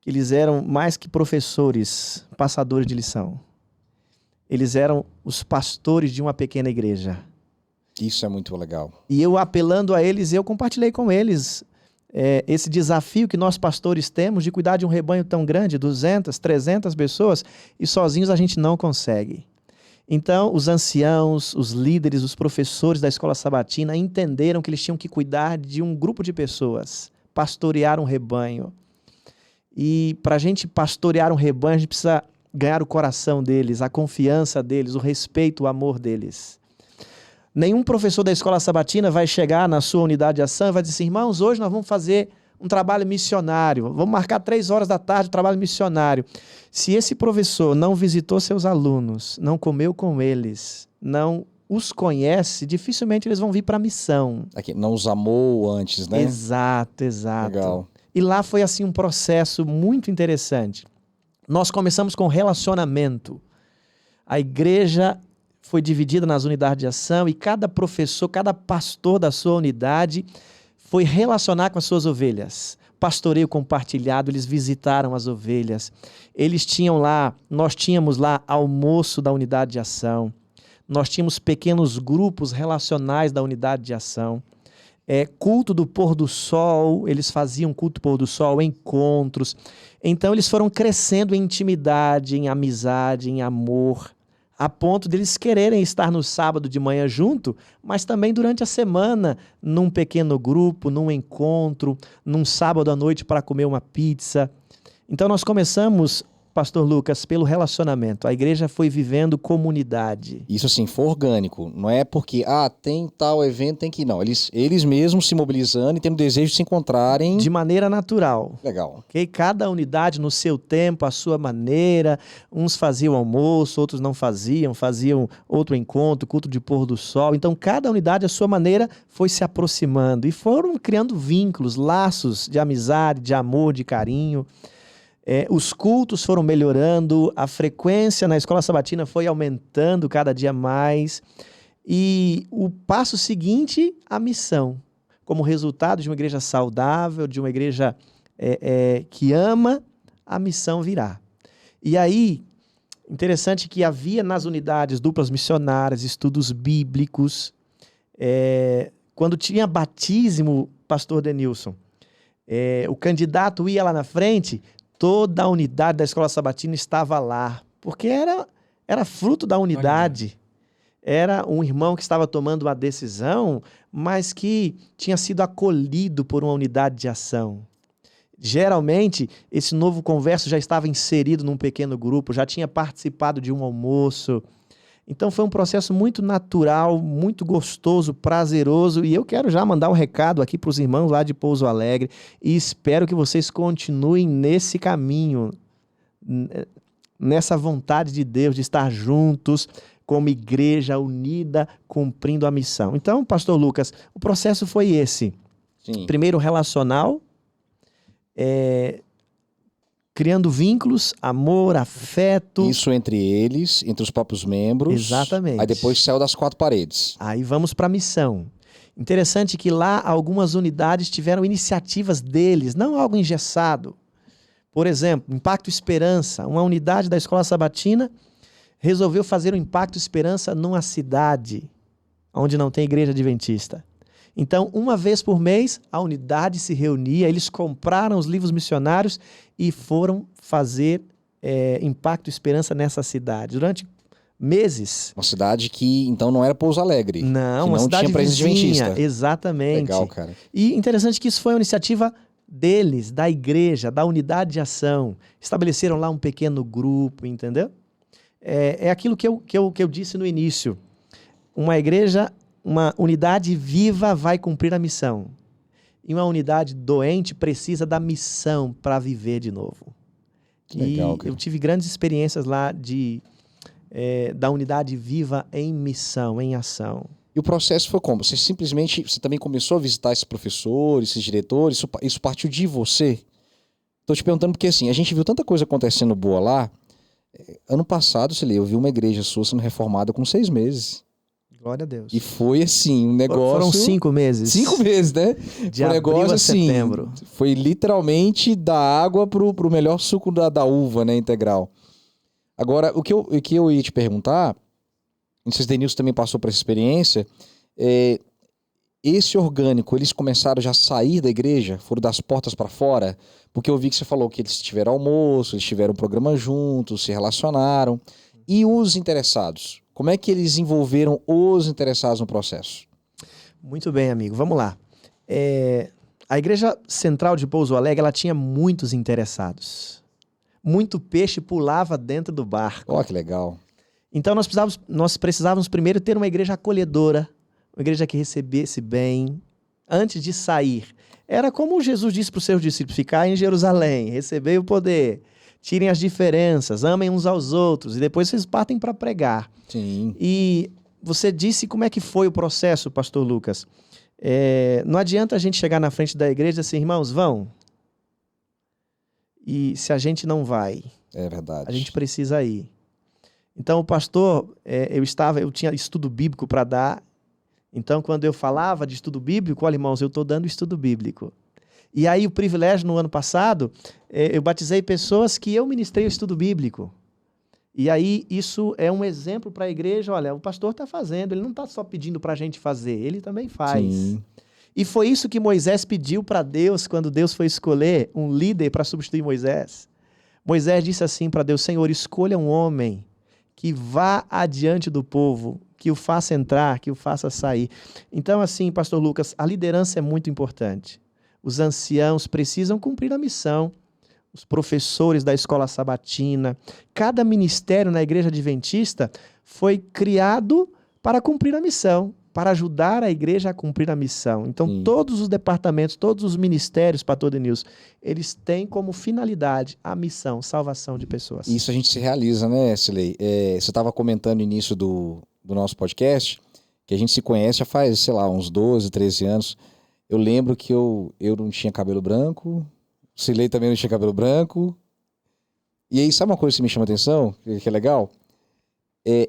que eles eram mais que professores, passadores de lição. Eles eram os pastores de uma pequena igreja. Isso é muito legal. E eu, apelando a eles, eu compartilhei com eles esse desafio que nós pastores temos de cuidar de um rebanho tão grande, 200, 300 pessoas, e sozinhos a gente não consegue. Então, os anciãos, os líderes, os professores da escola sabatina entenderam que eles tinham que cuidar de um grupo de pessoas, pastorear um rebanho. E para a gente pastorear um rebanho, a gente precisa ganhar o coração deles, a confiança deles, o respeito, o amor deles. Nenhum professor da escola sabatina vai chegar na sua unidade de ação e vai dizer assim, irmãos, hoje nós vamos fazer um trabalho missionário, vamos marcar 3 horas da tarde, um trabalho missionário. Se esse professor não visitou seus alunos, não comeu com eles, não os conhece, dificilmente eles vão vir para a missão. Aqui, não os amou antes, né? Exato, exato. Legal. E lá foi assim um processo muito interessante. Nós começamos com relacionamento. A igreja foi dividida nas unidades de ação e cada professor, cada pastor da sua unidade foi relacionar com as suas ovelhas. Pastoreio compartilhado, eles visitaram as ovelhas. Nós tínhamos lá almoço da unidade de ação. Nós tínhamos pequenos grupos relacionais da unidade de ação. Culto do pôr do sol, eles faziam culto do pôr do sol, encontros. Então eles foram crescendo em intimidade, em amizade, em amor, a ponto de eles quererem estar no sábado de manhã junto, mas também durante a semana, num pequeno grupo, num encontro, num sábado à noite para comer uma pizza. Então nós começamos, Pastor Lucas, pelo relacionamento. A igreja foi vivendo comunidade. Isso assim, foi orgânico. Não é porque, tem tal evento, tem que ir. Não, eles mesmos se mobilizando e tendo desejo de se encontrarem. De maneira natural. Legal. Okay? Cada unidade no seu tempo, à sua maneira. Uns faziam almoço, outros não faziam outro encontro, culto de pôr do sol. Então, cada unidade, à sua maneira, foi se aproximando. E foram criando vínculos, laços de amizade, de amor, de carinho. Os cultos foram melhorando, a frequência na escola sabatina foi aumentando cada dia mais. E o passo seguinte, a missão. Como resultado de uma igreja saudável, de uma igreja que ama, a missão virá. E aí, interessante que havia nas unidades duplas missionárias, estudos bíblicos. Quando tinha batismo, pastor Denilson, o candidato ia lá na frente, toda a unidade da escola sabatina estava lá, porque era fruto da unidade. Era um irmão que estava tomando uma decisão, mas que tinha sido acolhido por uma unidade de ação. Geralmente, esse novo converso já estava inserido num pequeno grupo, já tinha participado de um almoço. Então foi um processo muito natural, muito gostoso, prazeroso, e eu quero já mandar um recado aqui para os irmãos lá de Pouso Alegre e espero que vocês continuem nesse caminho, nessa vontade de Deus de estar juntos como igreja unida, cumprindo a missão. Então, pastor Lucas, o processo foi esse. Sim. Primeiro relacional, criando vínculos, amor, afeto. Isso entre eles, entre os próprios membros. Exatamente. Aí depois saiu das 4 paredes. Aí vamos para a missão. Interessante que lá algumas unidades tiveram iniciativas deles, não algo engessado. Por exemplo, Impacto Esperança, uma unidade da Escola Sabatina resolveu fazer o Impacto Esperança numa cidade onde não tem igreja adventista. Então, uma vez por mês, a unidade se reunia, eles compraram os livros missionários e foram fazer Impacto Esperança nessa cidade. Durante meses. Uma cidade que, então, não era Pouso Alegre. Não, uma cidade tinha presença vizinha. adventista. Exatamente. Legal, cara. E interessante que isso foi uma iniciativa deles, da igreja, da unidade de ação. Estabeleceram lá um pequeno grupo, entendeu? É aquilo que eu disse no início. Uma igreja, uma unidade viva vai cumprir a missão. E uma unidade doente precisa da missão para viver de novo. Legal, eu tive grandes experiências lá da unidade viva em missão, em ação. E o processo foi como? Você também começou a visitar esses professores, esses diretores, isso partiu de você? Tô te perguntando porque assim, a gente viu tanta coisa acontecendo boa lá. Ano passado, eu vi uma igreja sua sendo reformada com 6 meses. Glória a Deus. E foi assim, um negócio... Foram 5 meses. 5 meses, né? De um abril negócio a assim, setembro. foi literalmente da água pro melhor suco da uva, né, integral. Agora, o que eu ia te perguntar, não sei se o Denilson também passou por essa experiência, esse orgânico, eles começaram já a sair da igreja? Foram das portas para fora? Porque eu vi que você falou que eles tiveram almoço, eles tiveram um programa juntos, se relacionaram. E os interessados? Como é que eles envolveram os interessados no processo? Muito bem, amigo. Vamos lá. A Igreja Central de Pouso Alegre, ela tinha muitos interessados. Muito peixe pulava dentro do barco. Ó, que legal. Então nós precisávamos primeiro ter uma igreja acolhedora, uma igreja que recebesse bem, antes de sair. Era como Jesus disse para os seus discípulos: ficar em Jerusalém, recebei o poder, tirem as diferenças, amem uns aos outros, e depois vocês partem para pregar. Sim. E você disse como é que foi o processo, pastor Lucas. Não adianta a gente chegar na frente da igreja e dizer assim: irmãos, vão. E se a gente não vai, É verdade. a gente precisa ir. Então, o pastor, eu tinha estudo bíblico para dar. Então, quando eu falava de estudo bíblico, olha, irmãos, eu estou dando estudo bíblico. E aí, o privilégio, no ano passado, eu batizei pessoas que eu ministrei o estudo bíblico. E aí, isso é um exemplo para a igreja. Olha, o pastor está fazendo, ele não está só pedindo para a gente fazer, ele também faz. Sim. E foi isso que Moisés pediu para Deus, quando Deus foi escolher um líder para substituir Moisés. Moisés disse assim para Deus: Senhor, escolha um homem que vá adiante do povo, que o faça entrar, que o faça sair. Então, assim, pastor Lucas, a liderança é muito importante. Os anciãos precisam cumprir a missão. Os professores da escola sabatina, cada ministério na igreja adventista foi criado para cumprir a missão, para ajudar a igreja a cumprir a missão. Então, Sim. todos os departamentos, todos os ministérios, pastor Denilson, eles têm como finalidade a missão, salvação de pessoas. Isso a gente se realiza, né, Silei? Você estava comentando no início do nosso podcast que a gente se conhece já faz, sei lá, uns 12, 13 anos. Eu lembro que eu não tinha cabelo branco, o Silei também não tinha cabelo branco. E aí, sabe uma coisa que me chama a atenção, que é legal?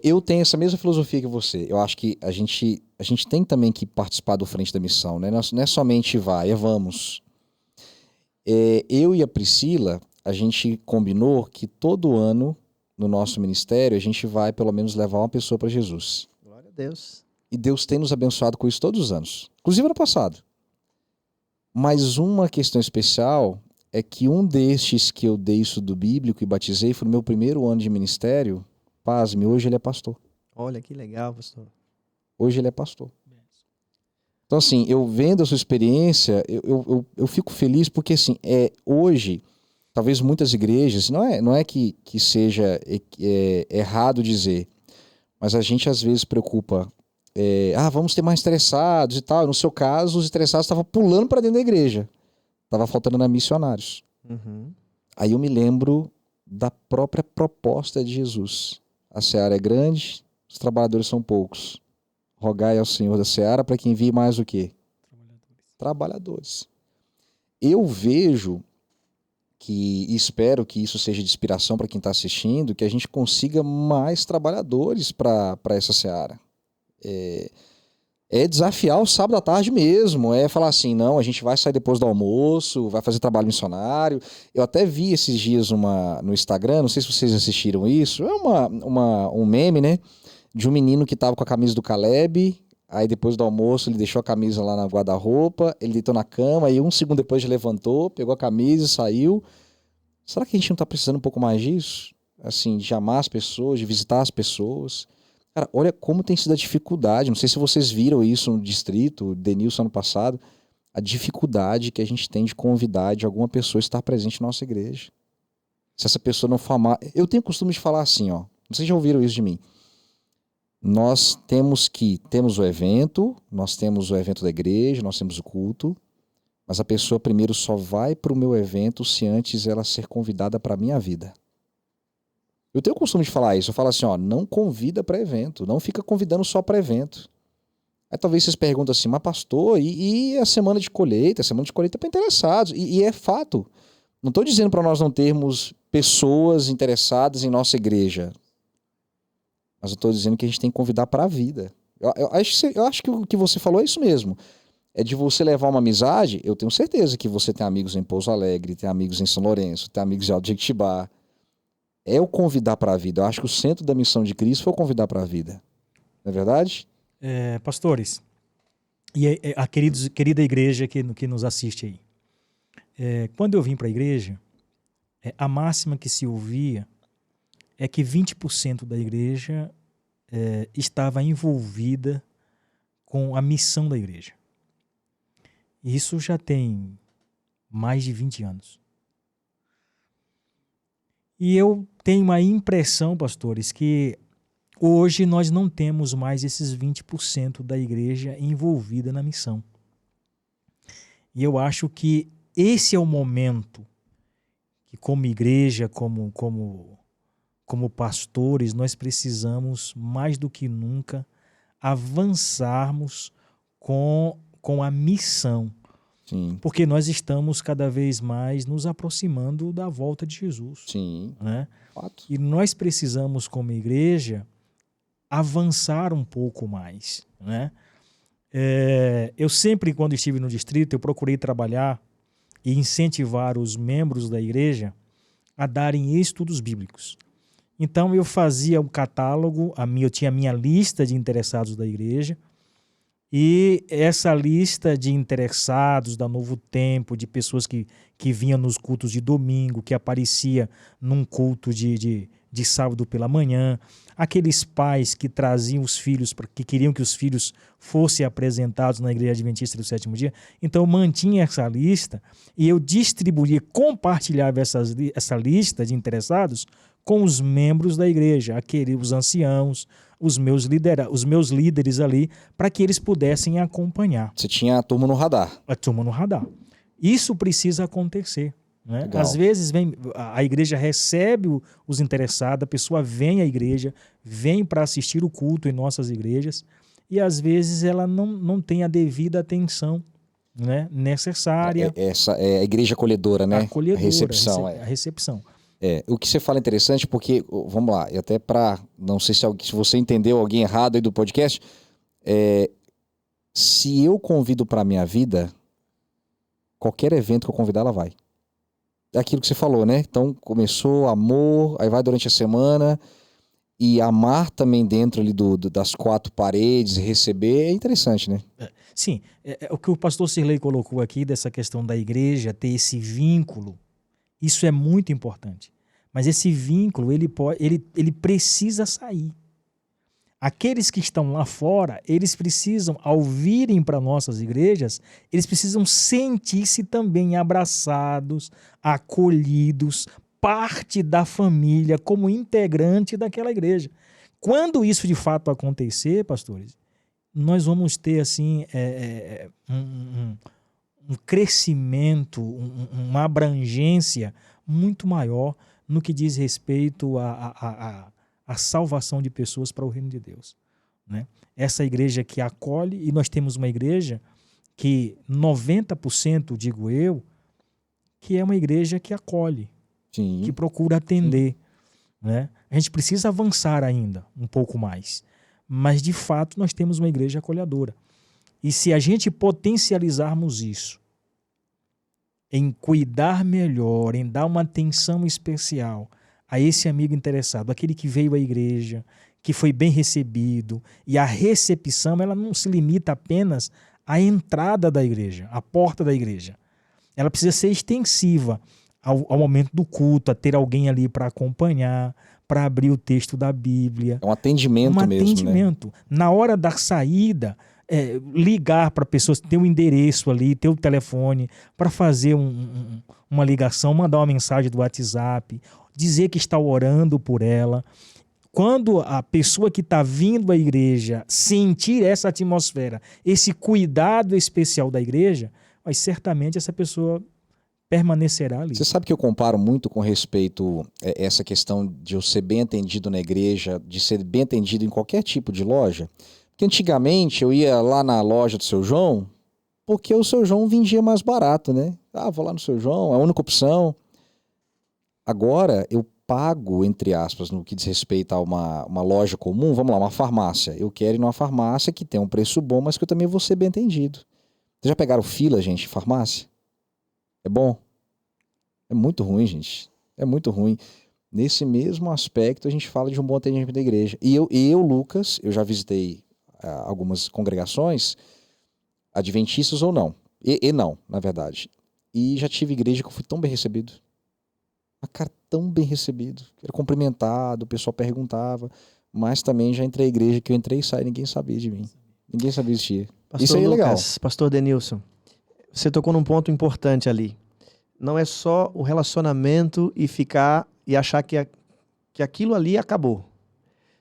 Eu tenho essa mesma filosofia que você. Eu acho que a gente tem também que participar do Frente da Missão, né? Não é somente vai, vamos. Eu e a Priscila, a gente combinou que todo ano, no nosso ministério, a gente vai pelo menos levar uma pessoa para Jesus. Glória a Deus. E Deus tem nos abençoado com isso todos os anos. Inclusive ano passado. Mas uma questão especial é que um destes que eu dei estudo bíblico e batizei foi no meu primeiro ano de ministério. Pasme, hoje ele é pastor. Olha que legal, pastor. Hoje ele é pastor. Então, assim, eu vendo a sua experiência, eu fico feliz porque, assim, hoje, talvez muitas igrejas, não é que seja errado dizer, mas a gente às vezes preocupa, vamos ter mais interessados e tal. No seu caso, os interessados estavam pulando para dentro da igreja. Estava faltando missionários. Uhum. Aí eu me lembro da própria proposta de Jesus. A seara é grande, os trabalhadores são poucos. Rogai ao Senhor da seara para que envie mais o quê? Trabalhadores. Eu vejo e espero que isso seja de inspiração para quem está assistindo, que a gente consiga mais trabalhadores para essa seara. Desafiar o sábado à tarde mesmo, falar assim, não, a gente vai sair depois do almoço, vai fazer trabalho missionário. Eu até vi esses dias no Instagram, não sei se vocês assistiram isso, um meme, né, de um menino que estava com a camisa do Caleb, aí depois do almoço ele deixou a camisa lá na guarda-roupa, ele deitou na cama, aí um segundo depois ele levantou, pegou a camisa e saiu. Será que a gente não está precisando um pouco mais disso? Assim, de amar as pessoas, de visitar as pessoas. Cara, olha como tem sido a dificuldade. Não sei se vocês viram isso no distrito, Denilson, ano passado. A dificuldade que a gente tem de convidar de alguma pessoa a estar presente na nossa igreja. Se essa pessoa não for amar... Eu tenho o costume de falar assim, ó. Vocês já ouviram isso de mim. Nós temos o evento, nós temos o evento da igreja, nós temos o culto, mas a pessoa primeiro só vai para o meu evento se antes ela ser convidada para a minha vida. Eu tenho o costume de falar isso. Eu falo assim, ó, não convida para evento. Não fica convidando só para evento. Aí talvez vocês perguntam assim, mas pastor, e a semana de colheita? A semana de colheita é para interessados. E é fato. Não estou dizendo para nós não termos pessoas interessadas em nossa igreja. Mas eu estou dizendo que a gente tem que convidar para a vida. Eu acho que o que você falou é isso mesmo. É de você levar uma amizade. Eu tenho certeza que você tem amigos em Pouso Alegre, tem amigos em São Lourenço, tem amigos em Alto Jequitibá. É o convidar para a vida. Eu acho que o centro da missão de Cristo foi o convidar para a vida. Não é verdade? Pastores, e a querida igreja que nos assiste aí. Quando eu vim para a igreja, a máxima que se ouvia é que 20% da igreja estava envolvida com a missão da igreja. Isso já tem mais de 20 anos. E eu tenho a impressão, pastores, que hoje nós não temos mais esses 20% da igreja envolvida na missão. E eu acho que esse é o momento que, como igreja, como pastores, nós precisamos, mais do que nunca, avançarmos com a missão. Sim. Porque nós estamos cada vez mais nos aproximando da volta de Jesus. Sim. Né? Fato. E nós precisamos, como igreja, avançar um pouco mais. Né? Eu sempre, quando estive no distrito, eu procurei trabalhar e incentivar os membros da igreja a darem estudos bíblicos. Então eu fazia um catálogo, eu tinha a minha lista de interessados da igreja, e essa lista de interessados da Novo Tempo, de pessoas que vinham nos cultos de domingo, que aparecia num culto de sábado pela manhã, aqueles pais que traziam os filhos, que queriam que os filhos fossem apresentados na Igreja Adventista do Sétimo Dia. Então eu mantinha essa lista e eu distribuía, compartilhava essa lista de interessados com os membros da igreja, os anciãos, os meus líderes ali, para que eles pudessem acompanhar. Você tinha a turma no radar. A turma no radar. Isso precisa acontecer. Né? Às vezes a igreja recebe os interessados, a pessoa vem à igreja, vem para assistir o culto em nossas igrejas, e às vezes ela não tem a devida atenção, né, necessária. Essa é a igreja acolhedora, né? Acolhedora, a recepção. O que você fala é interessante porque, vamos lá, e até para, não sei se você entendeu alguém errado aí do podcast, se eu convido para minha vida, qualquer evento que eu convidar, ela vai. É aquilo que você falou, né? Então, começou amor, aí vai durante a semana, e amar também dentro ali das quatro paredes, receber, é interessante, né? Sim, o que o pastor Sirlei colocou aqui, dessa questão da igreja ter esse vínculo, isso é muito importante. Mas esse vínculo, ele precisa sair. Aqueles que estão lá fora, eles precisam, ao virem para nossas igrejas, eles precisam sentir-se também abraçados, acolhidos, parte da família, como integrante daquela igreja. Quando isso de fato acontecer, pastores, nós vamos ter assim, um crescimento, uma abrangência muito maior no que diz respeito a salvação de pessoas para o reino de Deus. Né? Essa igreja que acolhe, e nós temos uma igreja que 90%, digo eu, que é uma igreja que acolhe, Sim. que procura atender. Né? A gente precisa avançar ainda um pouco mais, mas de fato nós temos uma igreja acolhedora. E se a gente potencializarmos isso, em cuidar melhor, em dar uma atenção especial a esse amigo interessado, aquele que veio à igreja, que foi bem recebido, e a recepção ela não se limita apenas à entrada da igreja, à porta da igreja. Ela precisa ser extensiva ao momento do culto, a ter alguém ali para acompanhar, para abrir o texto da Bíblia. É um atendimento mesmo, atendimento. Né? Na hora da saída, ligar para pessoas, ter um endereço ali, ter o telefone, para fazer uma ligação, mandar uma mensagem do WhatsApp, dizer que está orando por ela. Quando a pessoa que está vindo à igreja sentir essa atmosfera, esse cuidado especial da igreja, mas certamente essa pessoa permanecerá ali. Você sabe que eu comparo muito com respeito a essa questão de eu ser bem atendido na igreja, de ser bem atendido em qualquer tipo de loja? Que antigamente eu ia lá na loja do Seu João, porque o Seu João vendia mais barato, né? Ah, vou lá no Seu João, é a única opção. Agora eu pago, entre aspas, no que diz respeito a uma loja comum, vamos lá, uma farmácia. Eu quero ir numa farmácia que tem um preço bom, mas que eu também vou ser bem atendido. Vocês já pegaram fila, gente, em farmácia? É bom? É muito ruim, gente. É muito ruim. Nesse mesmo aspecto, a gente fala de um bom atendimento da igreja. E eu Lucas, eu já visitei algumas congregações, adventistas ou não. E não, na verdade. E já tive igreja que eu fui tão bem recebido. Uma cara tão bem recebido. Era cumprimentado, o pessoal perguntava. Mas também já entrei na igreja que eu entrei e saí, ninguém sabia de mim. Ninguém sabia existir. Pastor Isso aí é legal. Lucas, Pastor Denilson, você tocou num ponto importante ali. Não é só o relacionamento e ficar e achar que aquilo ali acabou.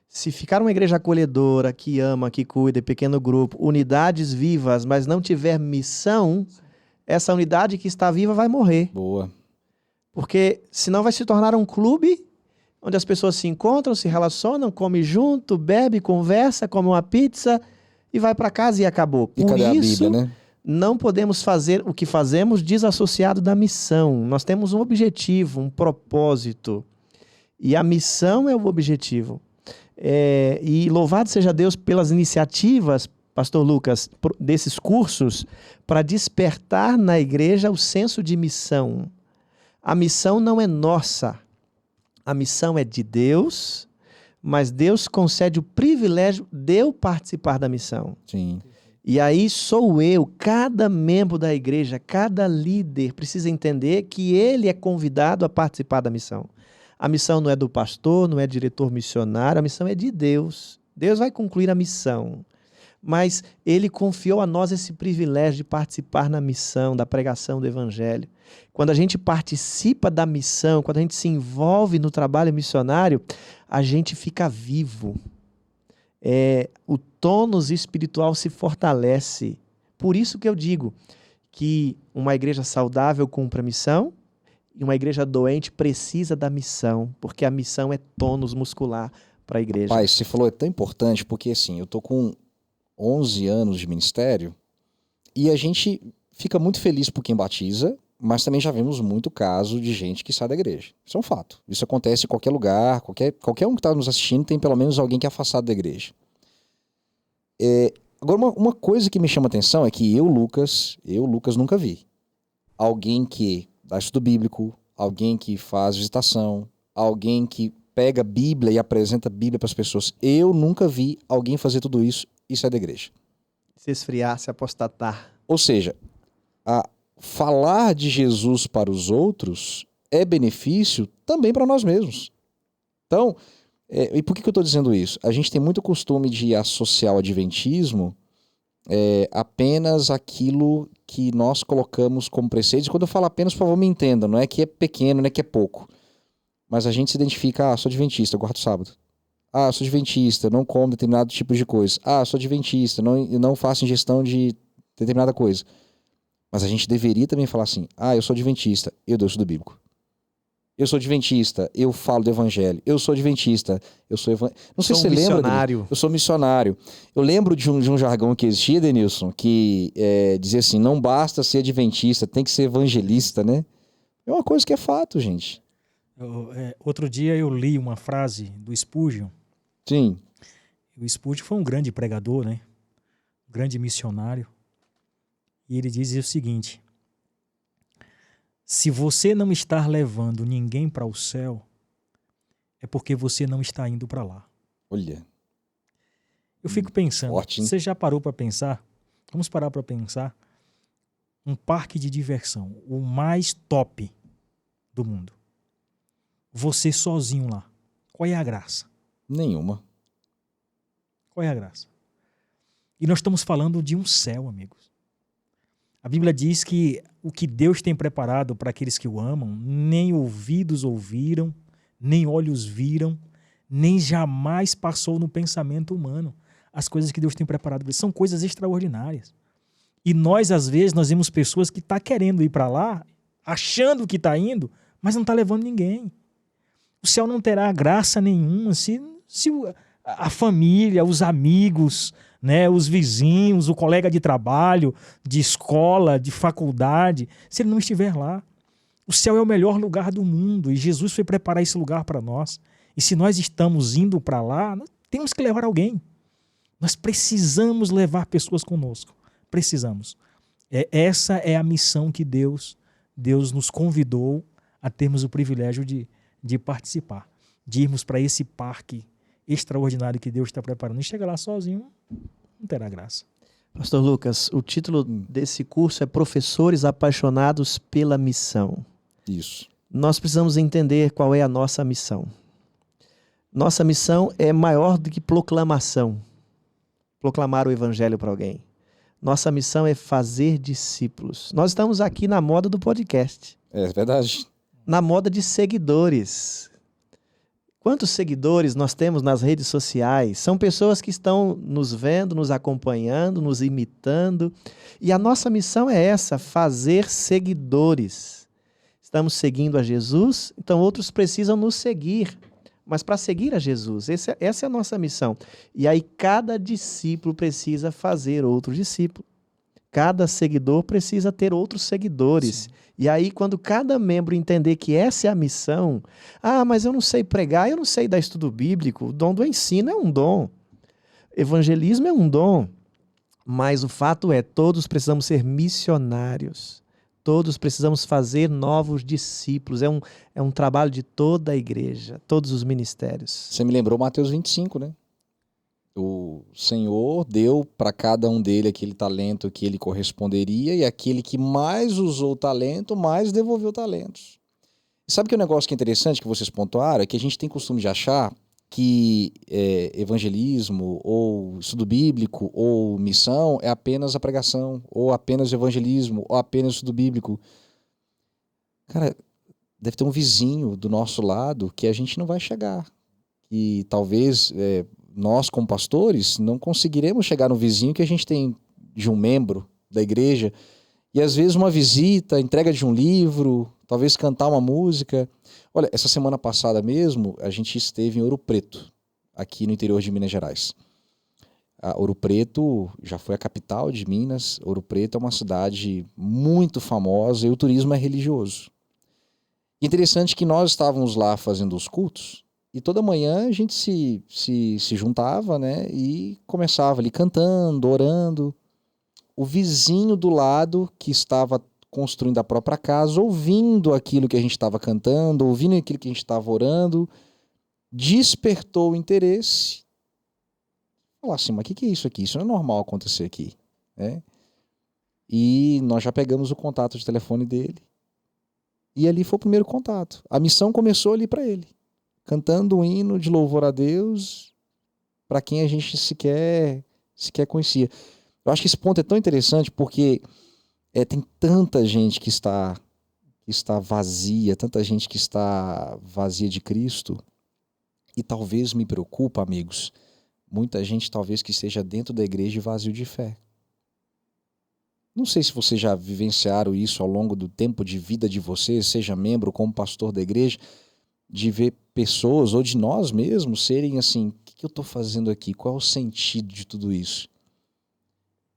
Se ficar uma igreja acolhedora, que ama, que cuida, pequeno grupo, unidades vivas, mas não tiver missão, essa unidade que está viva vai morrer. Boa. Porque senão vai se tornar um clube onde as pessoas se encontram, se relacionam, comem junto, bebe, conversa, come uma pizza e vai para casa e acabou. E Por cadê a isso, Bíblia, né? não podemos fazer o que fazemos desassociado da missão. Nós temos um objetivo, um propósito. E a missão é o objetivo. E louvado seja Deus pelas iniciativas, Pastor Lucas, desses cursos, para despertar na igreja o senso de missão. A missão não é nossa. A missão é de Deus, mas Deus concede o privilégio de eu participar da missão. Sim. E aí sou eu, cada membro da igreja, cada líder precisa entender que ele é convidado a participar da missão. A missão não é do pastor, não é diretor missionário, a missão é de Deus. Deus vai concluir a missão. Mas ele confiou a nós esse privilégio de participar na missão, da pregação do evangelho. Quando a gente participa da missão, quando a gente se envolve no trabalho missionário, a gente fica vivo. O tônus espiritual se fortalece. Por isso que eu digo que uma igreja saudável cumpre a missão e uma igreja doente precisa da missão, porque a missão é tônus muscular para a igreja. Pai, você falou é tão importante porque assim, eu tô com 11 anos de ministério e a gente fica muito feliz por quem batiza, mas também já vimos muito caso de gente que sai da igreja. Isso é um fato. Isso acontece em qualquer lugar, qualquer um que está nos assistindo tem pelo menos alguém que é afastado da igreja. Agora, uma coisa que me chama a atenção é que eu, Lucas, nunca vi alguém que dá estudo bíblico, alguém que faz visitação, alguém que pega a Bíblia e apresenta a Bíblia para as pessoas. Eu nunca vi alguém fazer tudo isso e sair da igreja. Se esfriar, se apostatar. Ou seja, falar de Jesus para os outros é benefício também para nós mesmos. Então, e por que eu estou dizendo isso? A gente tem muito costume de associar o adventismo apenas aquilo que nós colocamos como preceitos. Quando eu falo apenas, por favor, me entendam, não é que é pequeno, não é que é pouco. Mas a gente se identifica, sou adventista, eu guardo sábado. Sou adventista, não como determinado tipo de coisa. Sou adventista, não faço ingestão de determinada coisa. Mas a gente deveria também falar assim, eu sou adventista, eu dou estudo bíblico. Eu sou adventista, eu falo do evangelho. Eu sou adventista, eu sou Não sei se você lembra. Eu sou missionário. Eu lembro de um jargão que existia, Denilson, que dizia assim, não basta ser adventista, tem que ser evangelista, né? É uma coisa que é fato, gente. Outro dia eu li uma frase do Spurgeon. Sim. O Spurgeon foi um grande pregador, né? Um grande missionário. E ele dizia o seguinte: se você não está levando ninguém para o céu, é porque você não está indo para lá. Olha. Eu fico pensando, forte, você já parou para pensar? Vamos parar para pensar. Um parque de diversão, o mais top do mundo. Você sozinho lá. Qual é a graça? Nenhuma. Qual é a graça? E nós estamos falando de um céu, amigos. A Bíblia diz que o que Deus tem preparado para aqueles que o amam, nem ouvidos ouviram, nem olhos viram, nem jamais passou no pensamento humano. As coisas que Deus tem preparado são coisas extraordinárias. E nós, às vezes, nós vemos pessoas que estão querendo ir para lá, achando que está indo, mas não está levando ninguém. O céu não terá graça nenhuma se a família, os amigos, né, os vizinhos, o colega de trabalho, de escola, de faculdade, se ele não estiver lá. O céu é o melhor lugar do mundo e Jesus foi preparar esse lugar para nós. E se nós estamos indo para lá, nós temos que levar alguém. Nós precisamos levar pessoas conosco. Precisamos. Essa é a missão que Deus nos convidou a termos o privilégio de participar, de irmos para esse parque extraordinário que Deus está preparando. E chega lá sozinho, não terá graça. Pastor Lucas, o título desse curso é Professores Apaixonados pela Missão. Isso. Nós precisamos entender qual é a nossa missão. Nossa missão é maior do que proclamação. Proclamar o evangelho para alguém. Nossa missão é fazer discípulos. Nós estamos aqui na moda do podcast. É verdade. Na moda de seguidores. Quantos seguidores nós temos nas redes sociais? São pessoas que estão nos vendo, nos acompanhando, nos imitando. E a nossa missão é essa, fazer seguidores. Estamos seguindo a Jesus, então outros precisam nos seguir. Mas para seguir a Jesus, essa é a nossa missão. E aí cada discípulo precisa fazer outro discípulo. Cada seguidor precisa ter outros seguidores. Sim. E aí quando cada membro entender que essa é a missão, mas eu não sei pregar, eu não sei dar estudo bíblico, o dom do ensino é um dom. Evangelismo é um dom. Mas o fato é, todos precisamos ser missionários. Todos precisamos fazer novos discípulos. É um trabalho de toda a igreja, todos os ministérios. Você me lembrou Mateus 25, né? O Senhor deu para cada um dele aquele talento que ele corresponderia e aquele que mais usou o talento, mais devolveu talentos. E sabe que o negócio que é interessante que vocês pontuaram é que a gente tem costume de achar que evangelismo ou estudo bíblico ou missão é apenas a pregação, ou apenas o evangelismo, ou apenas o estudo bíblico. Cara, deve ter um vizinho do nosso lado que a gente não vai chegar. E talvez nós, como pastores, não conseguiremos chegar no vizinho que a gente tem de um membro da igreja. E às vezes uma visita, entrega de um livro, talvez cantar uma música. Olha, essa semana passada mesmo, a gente esteve em Ouro Preto, aqui no interior de Minas Gerais. Ouro Preto já foi a capital de Minas. Ouro Preto é uma cidade muito famosa e o turismo é religioso. Interessante que nós estávamos lá fazendo os cultos e toda manhã a gente se juntava, né, e começava ali cantando, orando. O vizinho do lado que estava construindo a própria casa, ouvindo aquilo que a gente estava cantando, ouvindo aquilo que a gente estava orando, despertou o interesse. Falar assim, mas o que é isso aqui? Isso não é normal acontecer aqui, né? E nós já pegamos o contato de telefone dele. E ali foi o primeiro contato. A missão começou ali para ele, cantando um hino de louvor a Deus para quem a gente sequer conhecia. Eu acho que esse ponto é tão interessante porque tem tanta gente que está vazia, tanta gente que está vazia de Cristo, e talvez me preocupa, amigos, muita gente talvez que esteja dentro da igreja vazio de fé. Não sei se vocês já vivenciaram isso ao longo do tempo de vida de vocês, seja membro como pastor da igreja, de ver pessoas, ou de nós mesmos, serem assim, o que eu estou fazendo aqui? Qual é o sentido de tudo isso?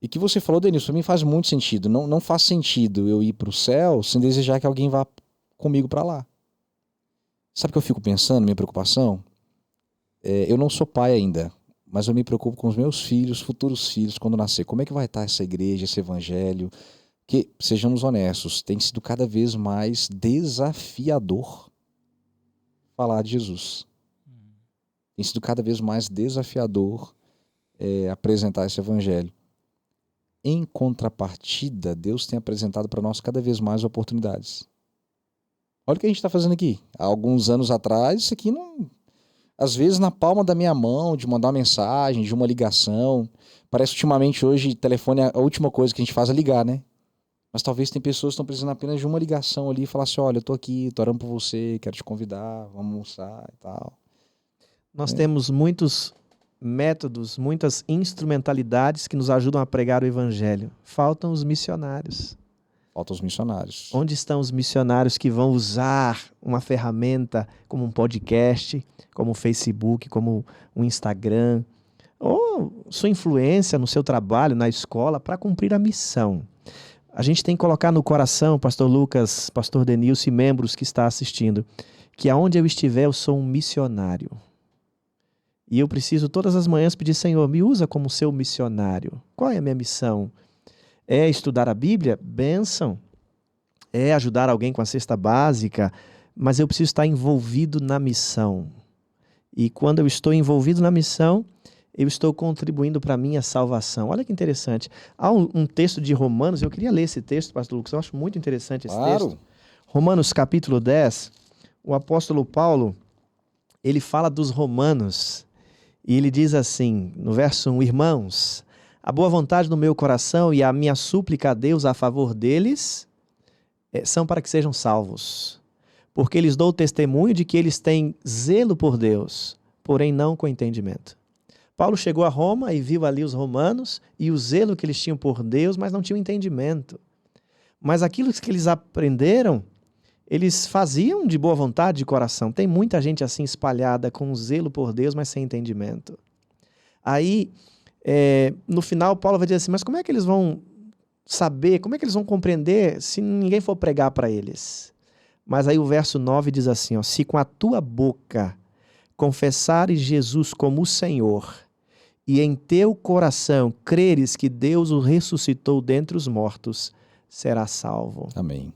E que você falou, Denilson, para mim faz muito sentido. Não faz sentido eu ir para o céu sem desejar que alguém vá comigo para lá. Sabe o que eu fico pensando, minha preocupação? Eu não sou pai ainda, mas eu me preocupo com os meus filhos, futuros filhos, quando nascer. Como é que vai estar essa igreja, esse evangelho? Porque, sejamos honestos, tem sido cada vez mais desafiador falar de Jesus. Tem sido cada vez mais desafiador apresentar esse evangelho. Em contrapartida, Deus tem apresentado para nós cada vez mais oportunidades. Olha o que a gente está fazendo aqui. Há alguns anos atrás, isso aqui não... Às vezes na palma da minha mão, de mandar uma mensagem, de uma ligação. Parece que ultimamente hoje, telefone, a última coisa que a gente faz é ligar, né? Mas talvez tem pessoas que estão precisando apenas de uma ligação ali e falar assim, olha, eu tô aqui, tô orando por você, quero te convidar, vamos almoçar e tal. Nós temos muitos métodos, muitas instrumentalidades que nos ajudam a pregar o evangelho. Faltam os missionários. Faltam os missionários. Onde estão os missionários que vão usar uma ferramenta como um podcast, como o Facebook, como o Instagram, ou sua influência no seu trabalho, na escola, para cumprir a missão? A gente tem que colocar no coração, pastor Lucas, pastor Denilson e membros que está assistindo, que aonde eu estiver eu sou um missionário. E eu preciso todas as manhãs pedir, Senhor, me usa como seu missionário. Qual é a minha missão? É estudar a Bíblia? Bênção. É ajudar alguém com a cesta básica, mas eu preciso estar envolvido na missão. E quando eu estou envolvido na missão, eu estou contribuindo para a minha salvação. Olha que interessante. Há um texto de Romanos, eu queria ler esse texto, pastor Lucas, eu acho muito interessante esse texto. Romanos capítulo 10, o apóstolo Paulo, ele fala dos romanos, e ele diz assim, no verso 1, irmãos, a boa vontade do meu coração e a minha súplica a Deus a favor deles são para que sejam salvos, porque lhes dou testemunho de que eles têm zelo por Deus, porém não com entendimento. Paulo chegou a Roma e viu ali os romanos e o zelo que eles tinham por Deus, mas não tinham entendimento. Mas aquilo que eles aprenderam, eles faziam de boa vontade, de coração. Tem muita gente assim espalhada com zelo por Deus, mas sem entendimento. Aí, no final, Paulo vai dizer assim, mas como é que eles vão saber, como é que eles vão compreender se ninguém for pregar para eles? Mas aí o verso 9 diz assim, ó, se com a tua boca confessares Jesus como o Senhor e em teu coração creres que Deus o ressuscitou dentre os mortos, serás salvo. Amém.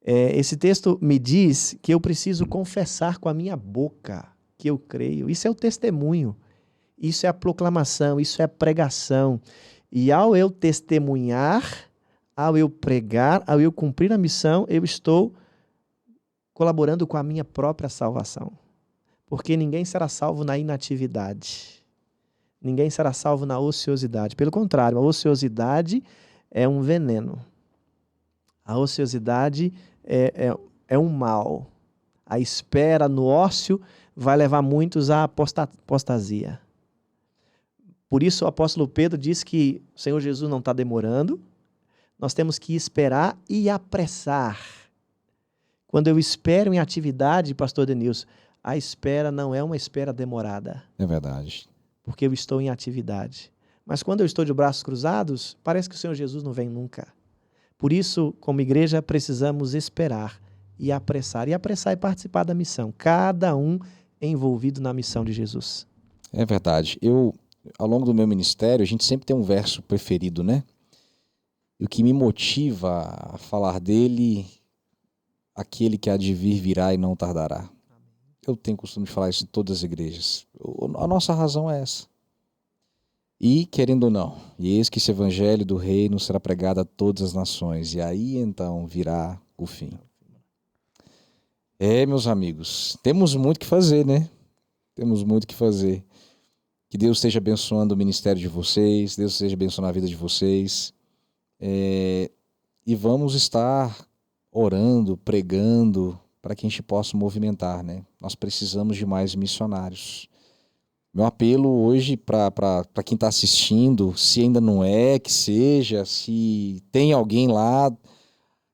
Esse texto me diz que eu preciso confessar com a minha boca que eu creio. Isso é o testemunho, isso é a proclamação, isso é a pregação. E ao eu testemunhar, ao eu pregar, ao eu cumprir a missão, eu estou colaborando com a minha própria salvação. Porque ninguém será salvo na inatividade. Ninguém será salvo na ociosidade. Pelo contrário, a ociosidade é um veneno. A ociosidade é um mal. A espera no ócio vai levar muitos à apostasia. Por isso o apóstolo Pedro diz que o Senhor Jesus não está demorando. Nós temos que esperar e apressar. Quando eu espero em atividade, pastor Denilson, a espera não é uma espera demorada. É verdade. Porque eu estou em atividade. Mas quando eu estou de braços cruzados, parece que o Senhor Jesus não vem nunca. Por isso, como igreja, precisamos esperar e apressar. E apressar é participar da missão. Cada um envolvido na missão de Jesus. É verdade. Ao longo do meu ministério, a gente sempre tem um verso preferido, né? E o que me motiva a falar dele, aquele que há de vir virá e não tardará. Eu tenho costume de falar isso em todas as igrejas. A nossa razão é essa. E, querendo ou não, e eis que esse evangelho do reino será pregado a todas as nações, e aí então virá o fim. Meus amigos, temos muito que fazer, né? Temos muito que fazer. Que Deus esteja abençoando o ministério de vocês, Deus esteja abençoando a vida de vocês. E vamos estar orando, pregando, para que a gente possa movimentar, né? Nós precisamos de mais missionários. Meu apelo hoje para quem está assistindo, se ainda não é, que seja, se tem alguém lá,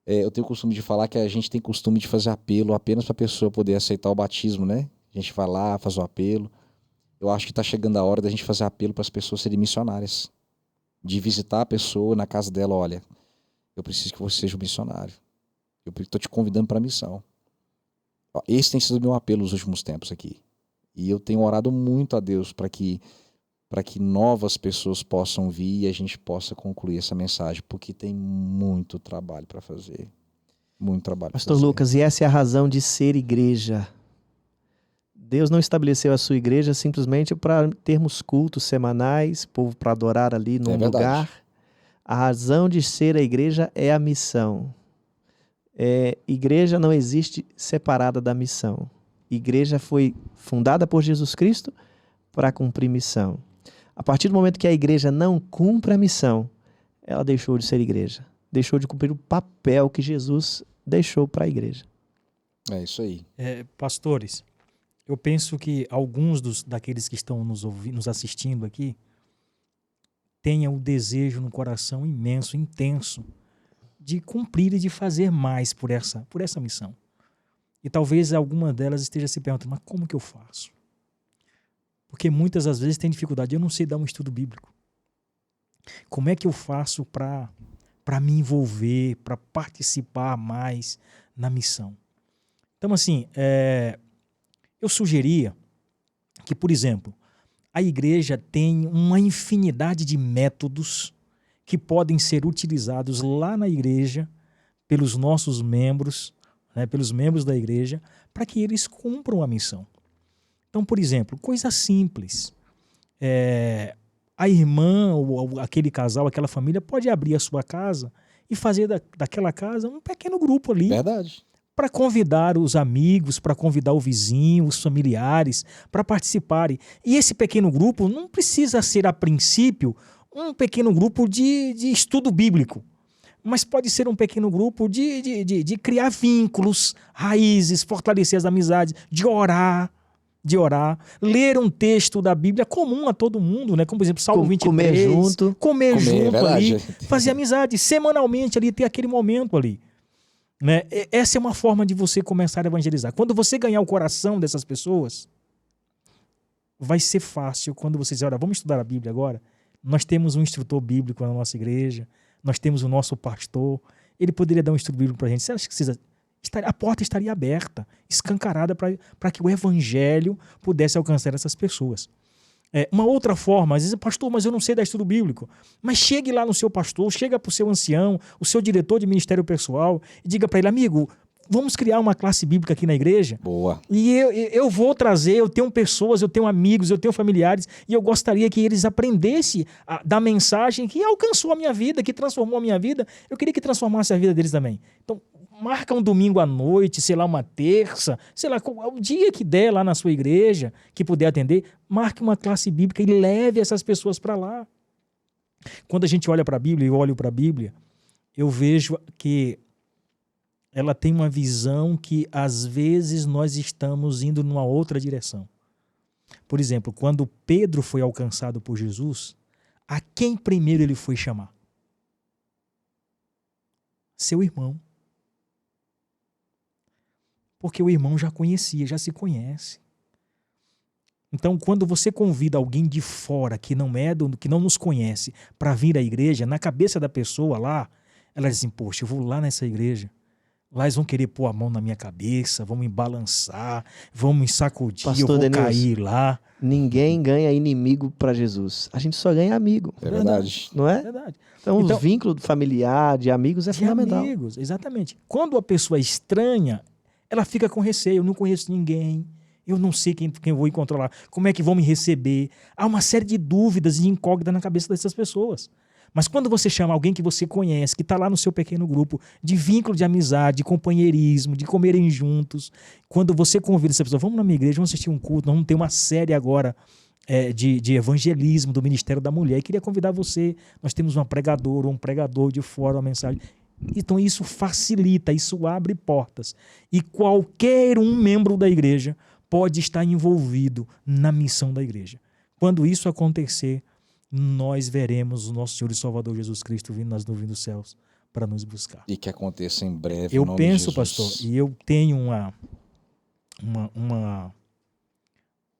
eu tenho o costume de falar que a gente tem costume de fazer apelo apenas para a pessoa poder aceitar o batismo, né? A gente vai lá, faz o apelo. Eu acho que está chegando a hora da gente fazer apelo para as pessoas serem missionárias. De visitar a pessoa na casa dela, olha, eu preciso que você seja um missionário. Eu estou te convidando para a missão. Esse tem sido o meu apelo nos últimos tempos aqui. E eu tenho orado muito a Deus para que novas pessoas possam vir e a gente possa concluir essa mensagem, porque tem muito trabalho para fazer. Muito trabalho para fazer. Pastor Lucas, e essa é a razão de ser igreja. Deus não estabeleceu a sua igreja simplesmente para termos cultos semanais, povo para adorar ali num lugar. A razão de ser a igreja é a missão. Igreja não existe separada da missão. Igreja foi fundada por Jesus Cristo para cumprir missão. A partir do momento que a igreja não cumpre a missão, ela deixou de ser igreja. Deixou de cumprir o papel que Jesus deixou para a igreja. É isso aí. Pastores, eu penso que alguns daqueles que estão nos assistindo aqui tenham o desejo no coração imenso, intenso, de cumprir e de fazer mais por essa missão. E talvez alguma delas esteja se perguntando, mas como que eu faço? Porque muitas das vezes tem dificuldade. Eu não sei dar um estudo bíblico. Como é que eu faço para me envolver, para participar mais na missão? Então, assim, eu sugeria que, por exemplo, a igreja tem uma infinidade de métodos que podem ser utilizados lá na igreja pelos nossos membros, né, pelos membros da igreja, para que eles cumpram a missão. Então, por exemplo, coisa simples. A irmã ou aquele casal, aquela família pode abrir a sua casa e fazer daquela casa um pequeno grupo ali. Verdade. Para convidar os amigos, para convidar o vizinho, os familiares, para participarem. E esse pequeno grupo não precisa ser, a princípio, um pequeno grupo de estudo bíblico, mas pode ser um pequeno grupo de criar vínculos, raízes, fortalecer as amizades, de orar, ler um texto da Bíblia comum a todo mundo, né? Como, por exemplo, Salmo 23. Comer junto ali, fazer amizade, semanalmente ali, ter aquele momento ali. Né? Essa é uma forma de você começar a evangelizar. Quando você ganhar o coração dessas pessoas, vai ser fácil quando você dizer, olha, vamos estudar a Bíblia agora? Nós temos um instrutor bíblico na nossa igreja, nós temos o nosso pastor, ele poderia dar um estudo bíblico para a gente. Você acha que a porta estaria aberta, escancarada para que o evangelho pudesse alcançar essas pessoas? Uma outra forma, às vezes, pastor, mas eu não sei dar estudo bíblico. Mas chegue lá no seu pastor, chega para o seu ancião, o seu diretor de ministério pessoal, e diga para ele, amigo, vamos criar uma classe bíblica aqui na igreja? Boa. E eu vou trazer, eu tenho pessoas, eu tenho amigos, eu tenho familiares, e eu gostaria que eles aprendessem da mensagem que alcançou a minha vida, que transformou a minha vida. Eu queria que transformasse a vida deles também. Então, marca um domingo à noite, sei lá, uma terça, sei lá, o dia que der lá na sua igreja, que puder atender, marque uma classe bíblica e leve essas pessoas para lá. Quando a gente olha para a Bíblia, eu olho para a Bíblia, eu vejo que ela tem uma visão que, às vezes, nós estamos indo numa outra direção. Por exemplo, quando Pedro foi alcançado por Jesus, a quem primeiro ele foi chamar? Seu irmão. Porque o irmão já conhecia, já se conhece. Então, quando você convida alguém de fora, que não nos conhece, para vir à igreja, na cabeça da pessoa lá, ela diz assim, poxa, eu vou lá nessa igreja, lá eles vão querer pôr a mão na minha cabeça, vão me balançar, vão me sacudir, Pastor eu vou Denilson, cair lá. Ninguém ganha inimigo para Jesus. A gente só ganha amigo. É verdade. Não é? Verdade. Então, o vínculo familiar, de amigos, é fundamental. Amigos, exatamente. Quando a pessoa é estranha, ela fica com receio, eu não conheço ninguém, eu não sei quem eu vou encontrar lá, como é que vão me receber. Há uma série de dúvidas e incógnitas na cabeça dessas pessoas. Mas quando você chama alguém que você conhece, que está lá no seu pequeno grupo, de vínculo de amizade, de companheirismo, de comerem juntos, quando você convida essa pessoa, vamos na minha igreja, vamos assistir um culto, nós vamos ter uma série agora de evangelismo do Ministério da Mulher, e queria convidar você, nós temos uma pregadora, um pregador de fora, uma mensagem. Então isso facilita, isso abre portas. E qualquer um membro da igreja pode estar envolvido na missão da igreja. Quando isso acontecer, nós veremos o nosso Senhor e Salvador Jesus Cristo vindo nas nuvens dos céus para nos buscar. E que aconteça em breve. Eu penso, pastor, e eu tenho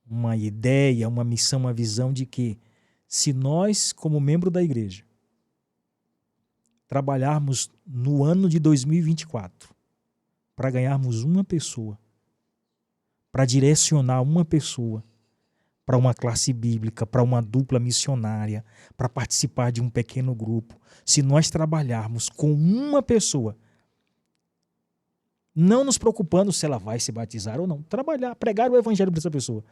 uma ideia, uma missão, uma visão de que se nós, como membro da igreja, trabalharmos no ano de 2024 para ganharmos uma pessoa, para direcionar uma pessoa para uma classe bíblica, para uma dupla missionária, para participar de um pequeno grupo, se nós trabalharmos com uma pessoa, não nos preocupando se ela vai se batizar ou não, pregar o evangelho para essa pessoa.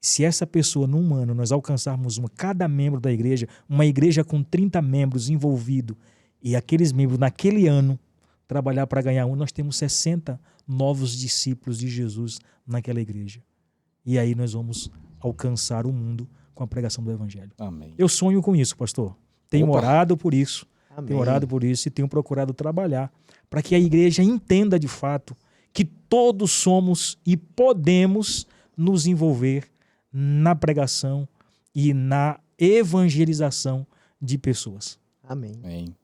Se essa pessoa, num ano, nós alcançarmos cada membro da igreja, uma igreja com 30 membros envolvidos, e aqueles membros, naquele ano, trabalhar para ganhar nós temos 60 novos discípulos de Jesus naquela igreja. E aí nós vamos alcançar o mundo com a pregação do evangelho. Amém. Eu sonho com isso, pastor. Tenho orado por isso. Amém. Tenho orado por isso e tenho procurado trabalhar para que a igreja entenda de fato que todos somos e podemos nos envolver na pregação e na evangelização de pessoas. Amém. Amém.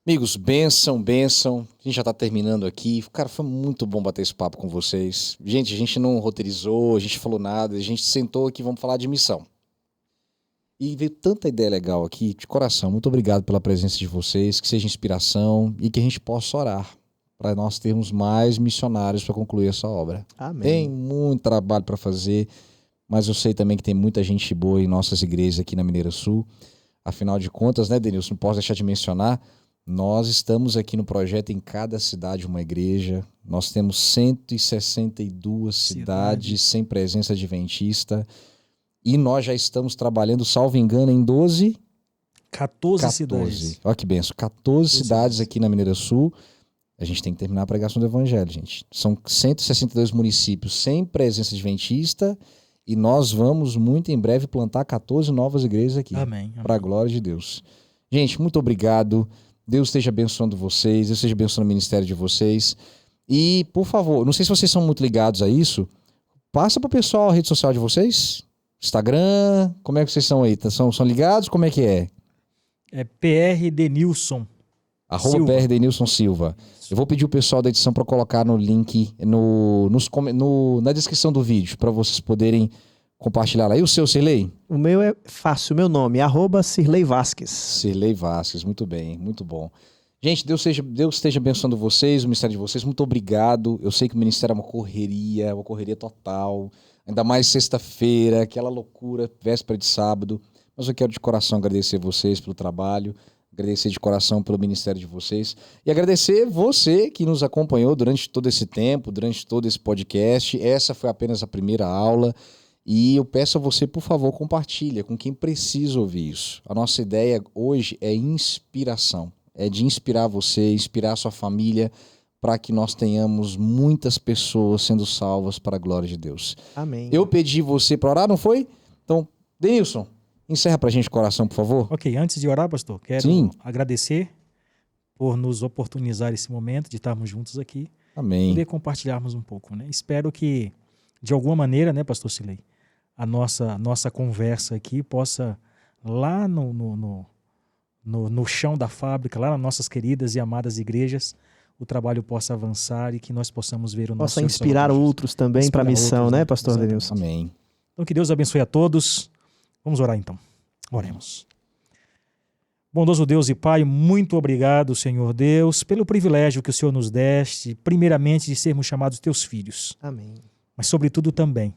Amigos, bênção, bênção. A gente já tá terminando aqui. Cara, foi muito bom bater esse papo com vocês. Gente, a gente não roteirizou, a gente falou nada, a gente sentou aqui, vamos falar de missão. E veio tanta ideia legal aqui, de coração. Muito obrigado pela presença de vocês, que seja inspiração e que a gente possa orar para nós termos mais missionários para concluir essa obra. Amém. Tem muito trabalho para fazer, mas eu sei também que tem muita gente boa em nossas igrejas aqui na Mineira Sul. Afinal de contas, né, Denilson, não posso deixar de mencionar, nós estamos aqui no projeto em cada cidade uma igreja. Nós temos 162 cidades sem presença adventista. E nós já estamos trabalhando, salvo engano, em 14 cidades. Olha que benção. 14 cidades aqui na Mineira Sul. A gente tem que terminar a pregação do evangelho, gente. São 162 municípios sem presença adventista. E nós vamos muito em breve plantar 14 novas igrejas aqui. Amém. Para a glória de Deus. Gente, muito obrigado. Deus esteja abençoando vocês. Deus esteja abençoando o ministério de vocês. E, por favor, não sei se vocês são muito ligados a isso. Passa para o pessoal a rede social de vocês. Instagram, como é que vocês são aí? São ligados? Como é que é? É PR Denilson. @PR Denilson Silva. Eu vou pedir o pessoal da edição para colocar no link na descrição do vídeo, para vocês poderem compartilhar lá. E o seu, Cirlei? O meu é fácil, o meu nome, @Cirlei Vasques. Cirlei Vasques, muito bem, muito bom. Gente, Deus esteja abençoando vocês, o ministério de vocês. Muito obrigado. Eu sei que o ministério é uma correria total. Ainda mais sexta-feira, aquela loucura, véspera de sábado. Mas eu quero de coração agradecer vocês pelo trabalho, agradecer de coração pelo ministério de vocês e agradecer você que nos acompanhou durante todo esse tempo, durante todo esse podcast. Essa foi apenas a primeira aula e eu peço a você, por favor, compartilha com quem precisa ouvir isso. A nossa ideia hoje é inspiração, é de inspirar você, inspirar a sua família, para que nós tenhamos muitas pessoas sendo salvas para a glória de Deus. Amém. Eu pedi você para orar, não foi? Então, Denilson, encerra para a gente o coração, por favor. Ok, antes de orar, pastor, quero agradecer por nos oportunizar esse momento de estarmos juntos aqui. Amém. Poder compartilharmos um pouco, né? Espero que, de alguma maneira, né, pastor Cirlei, a nossa conversa aqui possa, lá no chão da fábrica, lá nas nossas queridas e amadas igrejas, o trabalho possa avançar e que nós possamos ver o nosso... Possa inspirar outros também para a missão, né, pastor Denilson? Amém. Então, que Deus abençoe a todos. Vamos orar, então. Oremos. Bondoso Deus e Pai, muito obrigado, Senhor Deus, pelo privilégio que o Senhor nos deste, primeiramente de sermos chamados teus filhos. Amém. Mas, sobretudo, também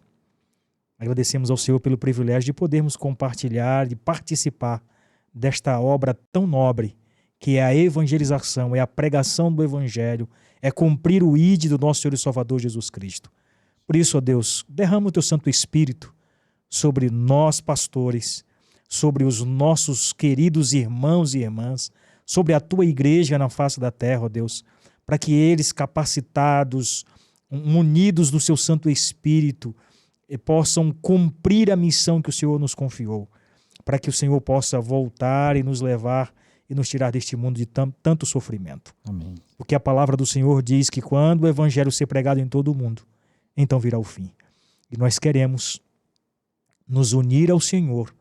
agradecemos ao Senhor pelo privilégio de podermos compartilhar e participar desta obra tão nobre, que é a evangelização, é a pregação do evangelho, é cumprir o ide do nosso Senhor e Salvador Jesus Cristo. Por isso, ó Deus, derrama o teu Santo Espírito sobre nós, pastores, sobre os nossos queridos irmãos e irmãs, sobre a tua igreja na face da terra, ó Deus, para que eles, capacitados, munidos do seu Santo Espírito, possam cumprir a missão que o Senhor nos confiou, para que o Senhor possa voltar e nos levar e nos tirar deste mundo de tanto sofrimento. Amém. Porque a palavra do Senhor diz que quando o evangelho ser pregado em todo o mundo, então virá o fim. E nós queremos nos unir ao Senhor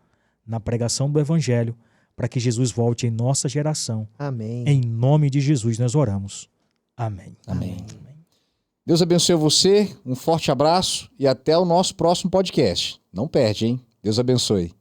na pregação do evangelho para que Jesus volte em nossa geração. Amém. Em nome de Jesus nós oramos. Amém. Amém. Deus abençoe você, um forte abraço e até o nosso próximo podcast. Não perde, hein? Deus abençoe.